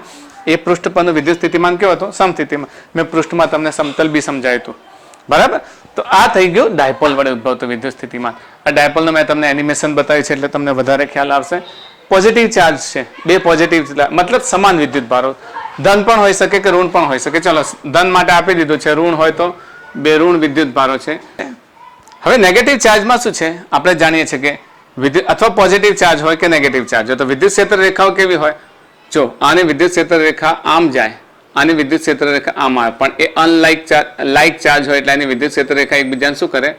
એ પૃષ્ઠ પરનું વિદ્યુત સ્થિતિમાન કેવું હતું, સમસ્થિતિમાન. મેં પૃષ્ઠમાં તમને સમતલ બી સમજાવ્યું હતું, બરાબર. તો આ થઈ ગયું ડાયપોલ વડે ઉદ્ભવતું વિદ્યુત સ્થિતિમાન. આ ડાયપોલનું મેં તમને એનિમેશન બતાવ્યું છે એટલે તમને વધારે ખ્યાલ આવશે. પોઝિટિવ ચાર્જ છે, બે પોઝિટિવ મતલબ સમાન વિદ્યુત ભારો, ધન પણ હોઈ શકે કે ઋણ પણ હોઈ શકે. ચલો, ધન માટે આપી દીધું છે, ઋણ હોય તો બે ઋણ વિદ્યુત ભારો છે. હવે નેગેટિવ ચાર્જમાં શું છે, આપણે જાણીએ છીએ કે વિદ્યુત અથવા પોઝિટિવ ચાર્જ હોય કે નેગેટિવ ચાર્જ હોય તો વિદ્યુત ક્ષેત્ર રેખાઓ કેવી હોય. જો આની વિદ્યુત ક્ષેત્ર રેખા આમ જાય, આની વિદ્યુત ક્ષેત્ર રેખા આમ આવે, પણ એ લાઇક ચાર્જ હોય એટલે એની વિદ્યુત ક્ષેત્ર રેખા એકબીજાને શું કરે,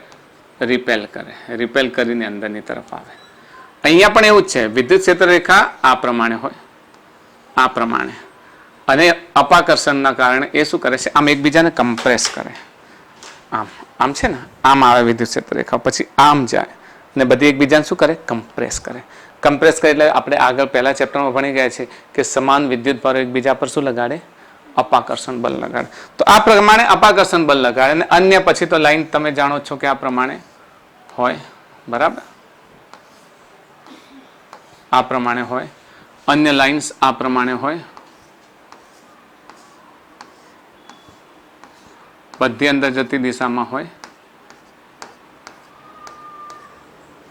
રિપેલ કરે, રિપેલ કરીને અંદરની તરફ આવે. અહીંયા પણ એવું જ છે, વિદ્યુત ક્ષેત્ર રેખા આ પ્રમાણે હોય, આ પ્રમાણે, અને અપાકર્ષણના કારણે એ શું કરે છે, આમ એકબીજાને કમ્પ્રેસ કરે. આમ આમ છે ને, આમ આવે વિદ્યુત ક્ષેત્ર રેખા, પછી આમ જાય અને બધી એકબીજાને શું કરે, કમ્પ્રેસ કરે. કમ્પ્રેસ કરે એટલે આપણે આગળ પહેલા ચેપ્ટરમાં ભણી ગયા છે કે સમાન વિદ્યુત ભારો એકબીજા પર શું લગાડે, અપાકર્ષણ બળ લગાડે. તો આ પ્રમાણે અપાકર્ષણ બળ લગાડે. અને અન્ય પછી તો લાઈન તમે જાણો છો કે આ પ્રમાણે હોય, બરાબર, આ પ્રમાણે હોય. અન્ય લાઇન્સ આ પ્રમાણે હોય, બધી અંદર જતી દિશામાં હોય,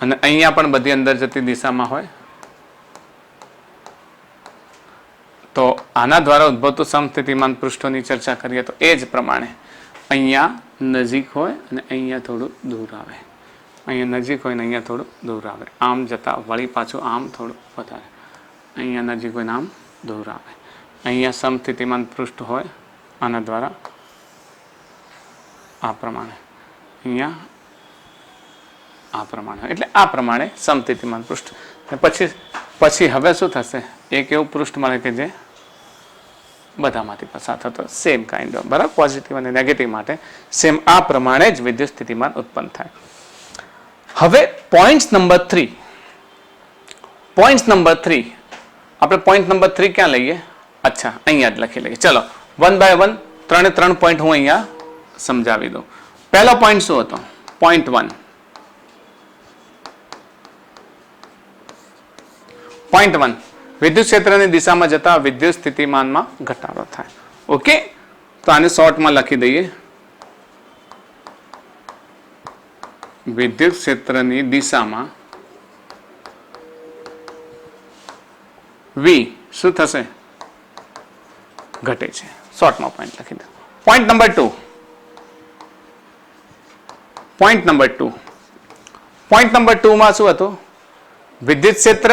અને અહીંયા પણ બધી અંદર જતી દિશામાં હોય. તો આના દ્વારા ઉદ્ભવતું સમસ્થિતિમાન પૃષ્ઠોની ચર્ચા કરીએ તો એ જ પ્રમાણે અહીંયા નજીક હોય અને અહીંયા થોડું દૂર આવે, અહીંયા નજીક હોય ને અહીંયા થોડું દૂર આવે, આમ જતા વળી પાછું આમ થોડું વધારે, અહીંયા નજીક હોય ને આમ દૂર આવે. અહીંયા સમસ્થિતિમાન પૃષ્ઠ હોય આના દ્વારા આ પ્રમાણે, અહીંયા આ પ્રમાણે, એટલે આ પ્રમાણે સમસ્થિતિમાન પૃષ્ઠ. પછી હવે શું થશે, એક એવું પૃષ્ઠ મળે કે જે બધામાંથી પસાર થતો સેમ કાઇન્ડ ઓફ, બરાબર, પોઝિટિવ અને નેગેટિવ માટે સેમ આ પ્રમાણે જ વિદ્યુત સ્થિતિમાન ઉત્પન્ન થાય. હવે પોઈન્ટ નંબર 3, આપણે પોઈન્ટ નંબર 3 ક્યાં લઈએ? અચ્છા, અહીંયા જ લખી લઈએ. ચલો 1 by 1 3 પોઈન્ટ હું અહીંયા સમજાવી દઉં. પહેલો પોઈન્ટ શું હતો? પોઈન્ટ 1. પોઈન્ટ 1, વિદ્યુત ક્ષેત્રની દિશામાં જતા વિદ્યુત સ્થિતિમાનમાં ઘટાડો થાય. ઓકે, તો આને શોર્ટમાં લખી દઈએ. વિદ્યુત ક્ષેત્રની દિશામાં V શું થશે? ઘટે છે. શોર્ટમાં પોઈન્ટ લખી દો. પોઈન્ટ નંબર 2, પોઈન્ટ નંબર 2 માં શું હતું? વિદ્યુત ક્ષેત્ર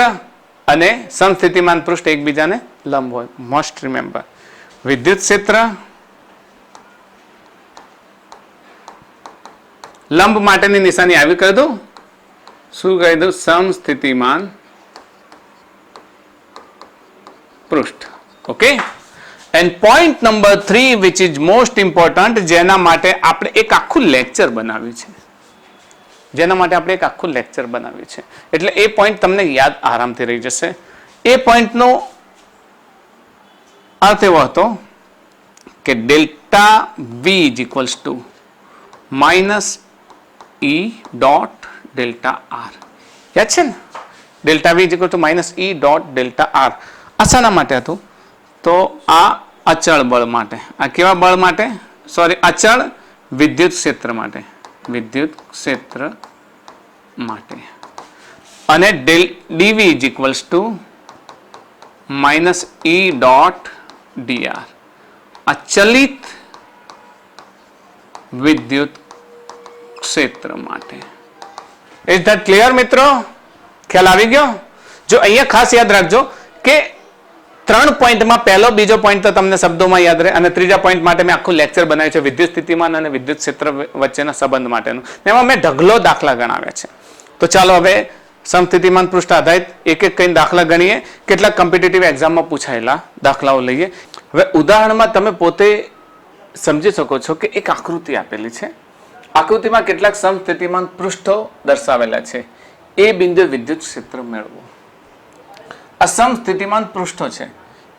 અને સમસ્થિતિમાન પૃષ્ઠ એકબીજાને લંબ હોય. મસ્ટ રિમેમ્બર, વિદ્યુત ક્ષેત્ર લંબ માટેની નિશાની આવી કહી દઉં. શું કહી દઉં? સમસ્થિતિમાન પૃષ્ઠ. Okay, end point number 3 which is most important, જેના માટે આપણે એક આખું લેક્ચર બનાવ્યું છે. એટલે એ પોઈન્ટ તમને યાદ આરામથી રહી જશે. એ પોઈન્ટનો અર્થ એવો હતો કે delta V is equals to minus e dot delta R. યાદ છે ને? Delta V is equal to minus e dot delta R. આ શાના માટે હતું? તો આ અચળ બળ માટે. આ કેવા બળ માટે? સોરી, અચળ વિદ્યુત ક્ષેત્ર માટે. અને ડીવી is equals to minus e dot DR. આ ચલિત વિદ્યુત ક્ષેત્ર માટે. ઇઝ ધેટ ક્લિયર મિત્રો? ખ્યાલ આવી ગયો? જો અહીંયા ખાસ યાદ રાખજો કે 3 પોઈન્ટમાં પહેલો બીજો પોઈન્ટ તો તમને શબ્દોમાં યાદ રહે, અને ત્રીજા પોઈન્ટ માટે મેં આખું લેક્ચર બનાવ્યું છે વિદ્યુત સ્થિતિમાન અને વિદ્યુત ક્ષેત્ર વચ્ચેના સંબંધ માટેનું. એમાં મેં ઢગલો દાખલા ગણાવ્યા છે. તો ચાલો હવે સમસ્થિતિમાન પૃષ્ઠ આધારિત એક કઈ દાખલા ગણીએ. કેટલાક કોમ્પિટિટિવ એક્ઝામમાં પૂછાયેલા દાખલાઓ લઈએ. હવે ઉદાહરણમાં તમે પોતે સમજી શકો છો કે એક આકૃતિ આપેલી છે. આકૃતિમાં કેટલાક સમસ્થિતિમાન પૃષ્ઠો દર્શાવેલા છે. એ બિંદુ વિદ્યુત ક્ષેત્ર મેળવો. આ સમસ્થિતિમાન પૃષ્ઠો છે.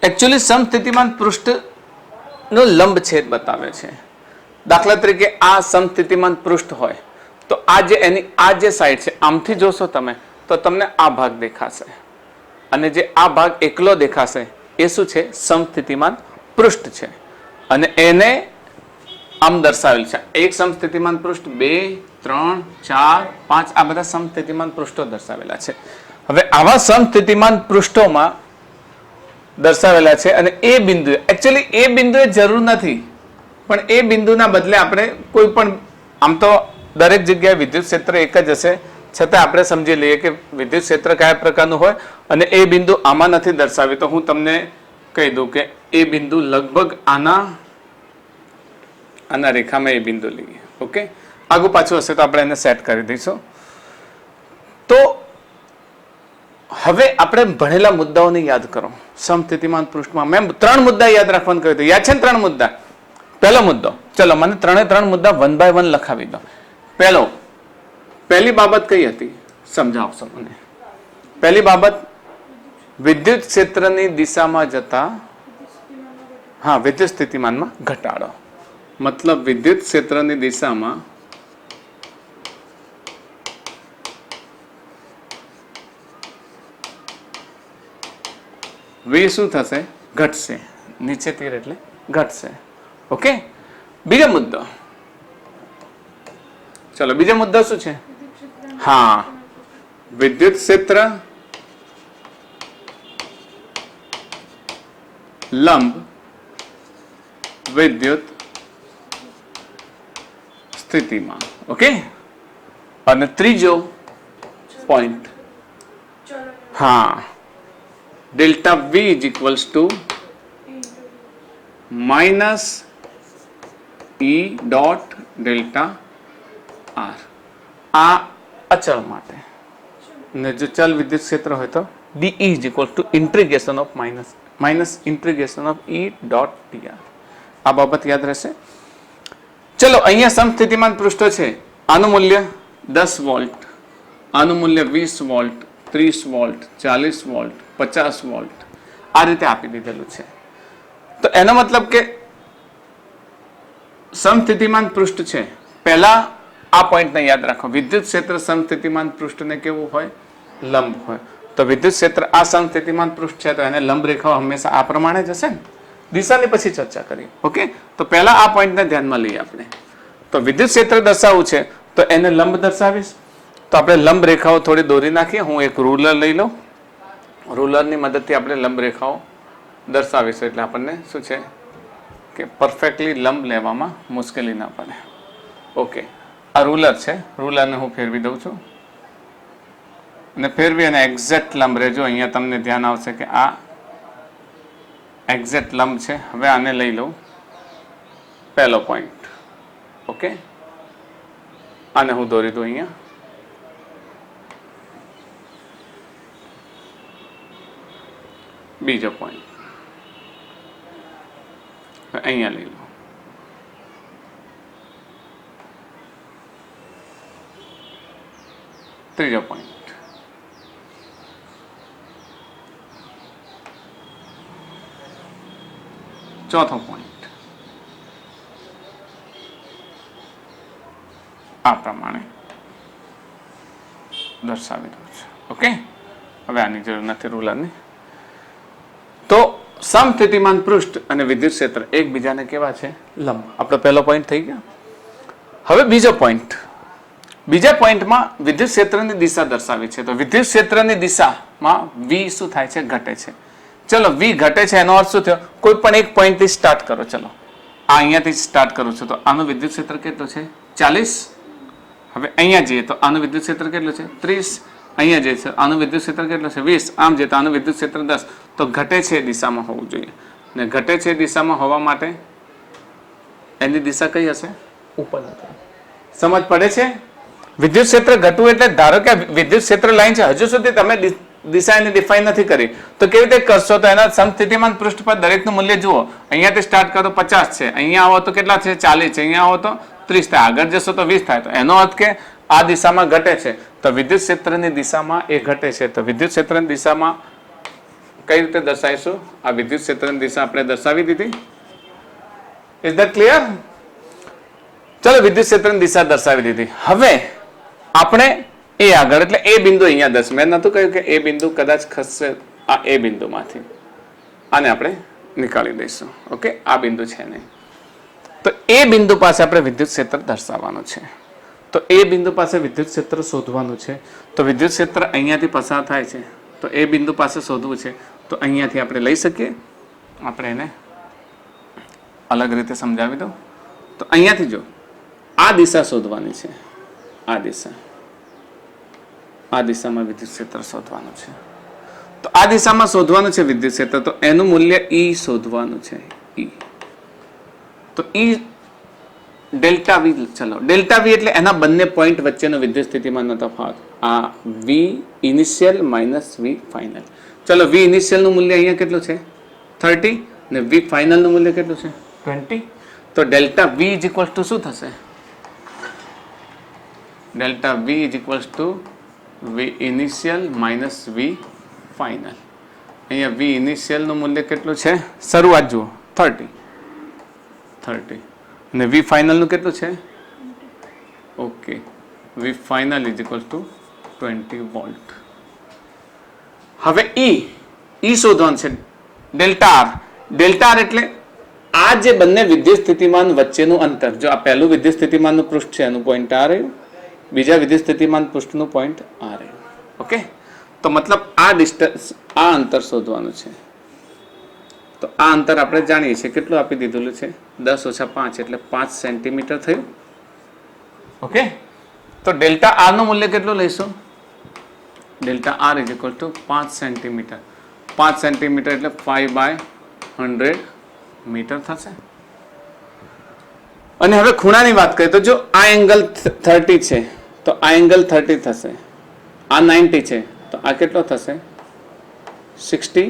એકચ્યુઅલી સમસ્થિતિમાન પૃષ્ઠનો લંબ છેદ બતાવે છે. દાખલા તરીકે આ સમસ્થિતિમાન પૃષ્ઠ હોય તો આ જે સાઈડ છે, આમથી જોશો તમે તો તમને આ ભાગ દેખાશે, અને જે આ ભાગ એકલો દેખાશે એ શું છે? સમસ્થિતિમાન પૃષ્ઠ છે. અને એને આમ દર્શાવેલ છે. એક સમસ્થિતિમાન પૃષ્ઠ, 2, 3, 4, 5 આ બધા સમસ્થિતિમાન પૃષ્ઠો દર્શાવેલા છે. હવે આવા સમસ્થિતિમાન પૃષ્ઠોમાં દર્શાવેલા છે, અને એ બિંદુ એકચ્યુઅલી એ બિંદુએ જરૂર નથી, પણ એ બિંદુના બદલે આપણે કોઈ પણ, આમ તો દરેક જગ્યાએ વિદ્યુત ક્ષેત્ર એક જ હશે, છતાં આપણે સમજી લઈએ કે વિદ્યુત ક્ષેત્ર કયા પ્રકારનું હોય, અને એ બિંદુ આમાં નથી દર્શાવી. તો હું તમને કહી દઉં કે એ બિંદુ લગભગ આના રેખામાં એ બિંદુ લઈએ. ઓકે, આગું પાછું હશે તો આપણે એને સેટ કરી દઈશું. તો હવે આપણે ભણેલા મુદ્દાઓને યાદ કરો. સમસ્થિતિમાન પૃષ્ઠમાં મેં 3 મુદ્દા યાદ રાખવાનું કહ્યું હતું. યાદ છે ને 3 મુદ્દા? પહેલો મુદ્દો, ચલો મને 3 મુદ્દા 1 by 1 લખાવી દો. પહેલી બાબત કઈ હતી? સમજાવશો મને. પહેલી બાબત, વિદ્યુત ક્ષેત્રની દિશામાં જતા વિદ્યુત સ્થિતિમાનમાં ઘટાડો. મતલબ વિદ્યુત ક્ષેત્રની દિશામાં V શું થશે? ઘટશે. નીચે તીર એટલે ઘટશે. ઓકે, બીજો મુદ્દો, ચલો બીજો મુદ્દો શું છે? વિદ્યુત ક્ષેત્ર લંબ વિદ્યુત સ્થિતિમાન. ઓકે, અને ત્રીજો point, delta V is equals to minus e dot delta R. આ અચળ માટે અને જો ચલ વિદ્યુત ક્ષેત્ર હોય તો D is equal two integration of minus integration of E dot DR. આ બાબત યાદ રહેશે. ચલો અહીંયા સમસ્થિતિમાન પૃષ્ઠ છે. આનું મૂલ્ય 10 વોલ્ટ, આનું મૂલ્ય 20 વોલ્ટ, 30 વોલ્ટ, 40 વોલ્ટ, 50 વોલ્ટ આ રીતે આપી દીધેલું છે. તો એનો મતલબ કે સમસ્થિતિમાન પૃષ્ઠ છે. પહેલા આ પોઈન્ટને યાદ રાખો. વિદ્યુત ક્ષેત્ર સમસ્થિતિમાન પૃષ્ઠને કેવું હોય? લંબ હોય. તો વિદ્યુત ક્ષેત્ર આ સમસ્થિતિમાન પૃષ્ઠ છે તો એને લંબ રેખાઓ હંમેશા આ પ્રમાણે જ હશે ને. દિશાની પછી ચર્ચા કરીએ. ઓકે, તો પહેલા આ પોઈન્ટને ધ્યાનમાં લઈએ આપણે. તો વિદ્યુત ક્ષેત્ર દર્શાવવું છે તો એને લંબ દર્શાવીશ. તો આપણે લંબ રેખાઓ થોડી દોરી નાખીએ. હું એક રૂલર લઈ લઉં. રૂલરની મદદથી આપણે લંબ રેખાઓ દર્શાવીશું એટલે આપણને શું છે કે પરફેક્ટલી લંબ લેવામાં મુશ્કેલી ના પડે. ઓકે, આ રૂલર છે. રૂલરને હું ફેરવી દઉં છું અને ફેરવી અને એક્ઝેક્ટ લંબ રહેજો. અહીંયા તમને ધ્યાન આવશે કે આ એક્ઝેક્ટ લંબ છે. હવે આને લઈ લઉં પહેલો પોઈન્ટ. ઓકે, આને હું દોરી દઉં અહીંયા. બીજો પોઈન્ટ અહીંયા લઈ લો. ત્રીજો પોઈન્ટ. ચોથો પોઈન્ટ. આ પ્રમાણે દર્શાવી દઉં છું. ઓકે, હવે આની જરૂર નથી રૂલરની. તો સમસ્થિતિમાન પૃષ્ઠ અને વિદ્યુત ક્ષેત્ર એકબીજાને કેવા છે? લંબ. આપણો પહેલો પોઈન્ટ થઈ ગયો. હવે બીજો પોઈન્ટ. બીજા પોઈન્ટમાં વિદ્યુત ક્ષેત્રની દિશા દર્શાવી છે. તો વિદ્યુત ક્ષેત્રની દિશામાં V શું થાય છે? ઘટે છે. ચલો V ઘટે છે એનો અર્થ શું થયો? કોઈ પણ એક પોઈન્ટથી સ્ટાર્ટ કરો. ચલો આ અહીંયાથી સ્ટાર્ટ કરું છું તો આનું વિદ્યુત ક્ષેત્ર કેટલું છે? 40. હવે અહીંયા જઈએ તો આનું વિદ્યુત ક્ષેત્ર કેટલું છે? 30. અહીંયા જે છે આનું વિદ્યુત ક્ષેત્ર કેટલું છે? 20. આમ જે તો આનું વિદ્યુત ક્ષેત્ર 10. તો ઘટે છે દિશામાં હોવું જોઈએ. ને ઘટે છે દિશામાં હોવા માટે એની દિશા કઈ હશે? ઉપર. સમજ પડે છે? વિદ્યુત ક્ષેત્ર ઘટવું એટલે ધારો કે વિદ્યુત ક્ષેત્ર લાઈન છે, હજુ સુધી તમે દિશા એની ડિફાઇન નથી કરી તો કેવી રીતે કરશો? તો એના સમસ્થિતિમાન પૃષ્ઠ પર દરેકનું મૂલ્ય જુઓ. અહીંયાથી સ્ટાર્ટ કરો 50 છે, અહીંયા આવો તો કેટલા છે? 40 છે, અહીંયા આવો તો 30 થાય, આગળ જશો તો 20 થાય. તો એનો અર્થ કે આ દિશામાં ઘટે છે. તો વિદ્યુત ક્ષેત્રની દિશામાં એ ઘટે છે. તો વિદ્યુત ક્ષેત્રની દિશામાં કઈ રીતે દર્શાવીશું? આ વિદ્યુત ક્ષેત્રની દિશા આપણે દર્શાવી દીધી. Is that clear? ચલો, વિદ્યુત ક્ષેત્રની દિશા દર્શાવી દીધી. હવે આપણે એ આગળ એટલે એ બિંદુ અહીંયા દર્શ. મેં નતું કહ્યું કે એ બિંદુ કદાચ ખસશે આ એ બિંદુમાંથી. આને આપણે નીકાળી દઈશું. ઓકે, આ બિંદુ છે નહીં. તો એ બિંદુ પાસે આપણે વિદ્યુત ક્ષેત્ર દર્શાવવાનું છે. તો એ બિંદુ પાસે વિદ્યુત ક્ષેત્ર શોધવાનું છે. તો વિદ્યુત ક્ષેત્ર અહીંયાથી પસાર થાય છે તો એ બિંદુ પાસે શોધવું છે. તો અહીંયાથી આપણે લઈ શકીએ. આપણે એને અલગ રીતે સમજાવી દઉં. તો અહીંયાથી જો આ દિશા શોધવાની છે. આ દિશા, આ દિશામાં વિદ્યુત ક્ષેત્ર શોધવાનું છે. તો આ દિશામાં શોધવાનું છે વિદ્યુત ક્ષેત્ર. તો એનું મૂલ્ય E શોધવાનું છે. E. તો E ડેલ્ટા V. ચલો, ડેલ્ટા V એટલે એના બંને પોઈન્ટ વચ્ચેનો વિદ્યુત સ્થિતિમાનનો તફાવત. આ V initial minus V final. ચલો, V ઇનિશિયલ નું મૂલ્ય અહીંયા કેટલું છે? 30 ને V ફાઇનલ નું મૂલ્ય કેટલું છે? 20. તો delta V is equal two શું થશે? Delta V is equal two V initial minus V final. અહીંયા V ઇનિશિયલ નું મૂલ્ય કેટલું છે? શરૂઆત જુઓ 30 અને V ફાઇનલ નું કેટલું છે? Okay, V final is equal two 20 volt. હવે E શોધવાનું છે. ડેલ્ટા R એટલે આ જે બંને વિદ્યુત સ્થિતિમાન વચ્ચેનું અંતર. જો આ પહેલું વિદ્યુત સ્થિતિમાનનું પૃષ્ઠ છે એનું પોઈન્ટ આ રહ્યું, બીજા વિદ્યુત સ્થિતિમાન પૃષ્ઠનું પોઈન્ટ આ રહ્યું. ઓકે, તો મતલબ આ ડિસ્ટન્સ, આ અંતર શોધવાનું છે. તો આ અંતર આપણે જાણીએ છીએ કેટલું આપી દીધેલું છે? 10 - 5 એટલે 5 સેન્ટીમીટર થયું. ઓકે, તો ડેલ્ટા આર નું મૂલ્ય કેટલું લઈશું? Delta R is equal to 5 centimetre. 5 centimetre એટલે 5/100 મીટર થશે. અને હવે ખૂણાની વાત કરીએ તો જો આ એંગલ 30 છે તો આ એંગલ 30 થશે. આ 90 છે તો આ કેટલો થશે 60.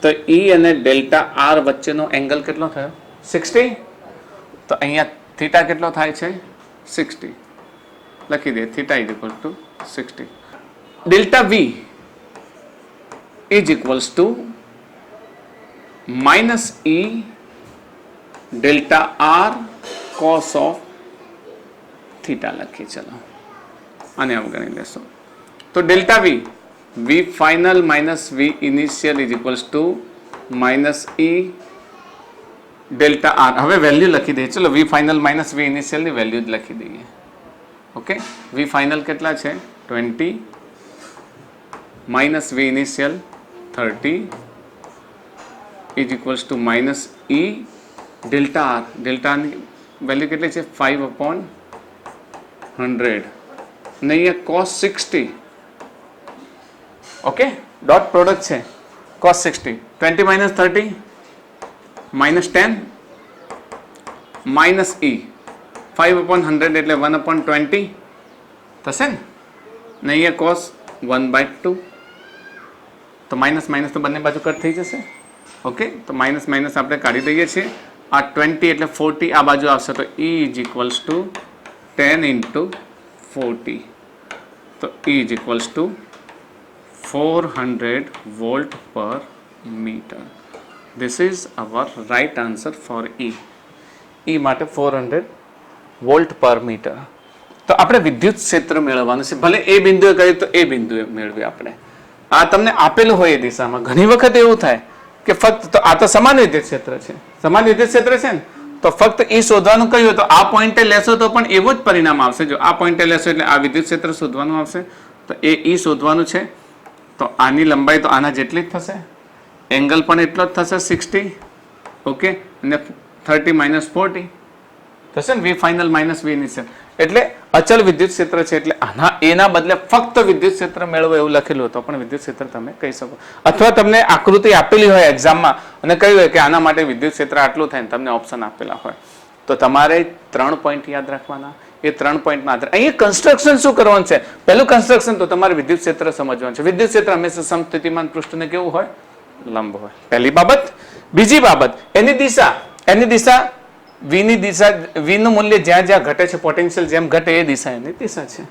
તો E અને ડેલ્ટા આર વચ્ચેનો એંગલ કેટલો થયો 60. તો અહીંયા થીટા કેટલો થાય છે 60. લખી દે theta is equal to 60. Delta V is equals to minus E delta R cos of theta લખી. ચલો આને અવગણી લેશો. તો delta V final minus V initial is equals to minus E delta R. હવે વેલ્યુ લખી દઈએ. ચલો V ફાઇનલ માઇનસ V ઇનિશિયલની વેલ્યુ જ લખી દઈએ. ઓકે, V ફાઇનલ કેટલા છે 20 minus V initial 30 is equals to minus E delta R. ડેલ્ટાની વેલ્યુ કેટલી છે 5/100 અને અહીંયા cos 60. ઓકે, ડોટ પ્રોડક્ટ છે cos 60. 20 minus 30 minus 10 minus E 5/100 એટલે 1/20 થશે ને. અહીંયા cos 1/2. તો માઇનસ માઇનસ તો બંને બાજુ કટ થઈ જશે. ઓકે, તો માઇનસ માઇનસ આપણે કાઢી દઈએ છીએ. આ 20 એટલે 40 આ બાજુ આવશે તો E is equals to 10 into 40. તો E is equals to 400 volt per metre. This is our right answer for E. E માટે 400 વોલ્ટ પર મીટર. તો આપણે વિદ્યુત ક્ષેત્ર મેળવવાનું છે. ભલે એ બિંદુએ કરીએ તો એ બિંદુએ મેળવીએ આપણે. આ તમને આપેલું હોય એ દિશામાં. ઘણી વખત એવું થાય કે ફક્ત તો આ તો સમાન વિદ્યુત ક્ષેત્ર છે. સમાન વિદ્યુત ક્ષેત્ર છે ને તો ફક્ત E શોધવાનું કહ્યું તો આ પોઈન્ટે લેશો તો પણ એવું જ પરિણામ આવશે. જો આ પોઈન્ટે લેશો એટલે આ વિદ્યુત ક્ષેત્ર શોધવાનું આવશે. તો એ E શોધવાનું છે. તો આની લંબાઈ તો આના જેટલી જ થશે. એંગલ પણ એટલો જ થશે 60. ઓકે, અને 30 માઇનસ 40 થશે ને. V final minus V initial એટલે અચલ વિદ્યુત ક્ષેત્ર છે. એટલે આના એના બદલે ફક્ત વિદ્યુત ક્ષેત્ર મેળવો એવું લખેલું હતું પણ વિદ્યુત ક્ષેત્ર તમે કહી શકો. અથવા તમને આકૃતિ આપેલી હોય એક્ઝામમાં અને કહ્યું હોય કે આના માટે વિદ્યુત ક્ષેત્ર આટલું થાય ને તમને ઓપ્શન આપેલા હોય તો તમારે 3 પોઈન્ટ યાદ રાખવાના. એ 3 પોઈન્ટના આધારે અહીંયા કન્સ્ટ્રક્શન શું કરવાનું છે. પહેલું કન્સ્ટ્રક્શન તો તમારે વિદ્યુત ક્ષેત્ર સમજવાનું છે. વિદ્યુત ક્ષેત્ર હંમેશા સમસ્થિતિમાન પૃષ્ઠને કેવું હોય લંબ હોય. પહેલી બાબત. બીજી બાબત એની દિશા V ની દિશા V નું મૂલ્ય જ્યાં જ્યાં ઘટે છે પોટેન્શિયલ જેમ ઘટે એ દિશા એની દિશા છે.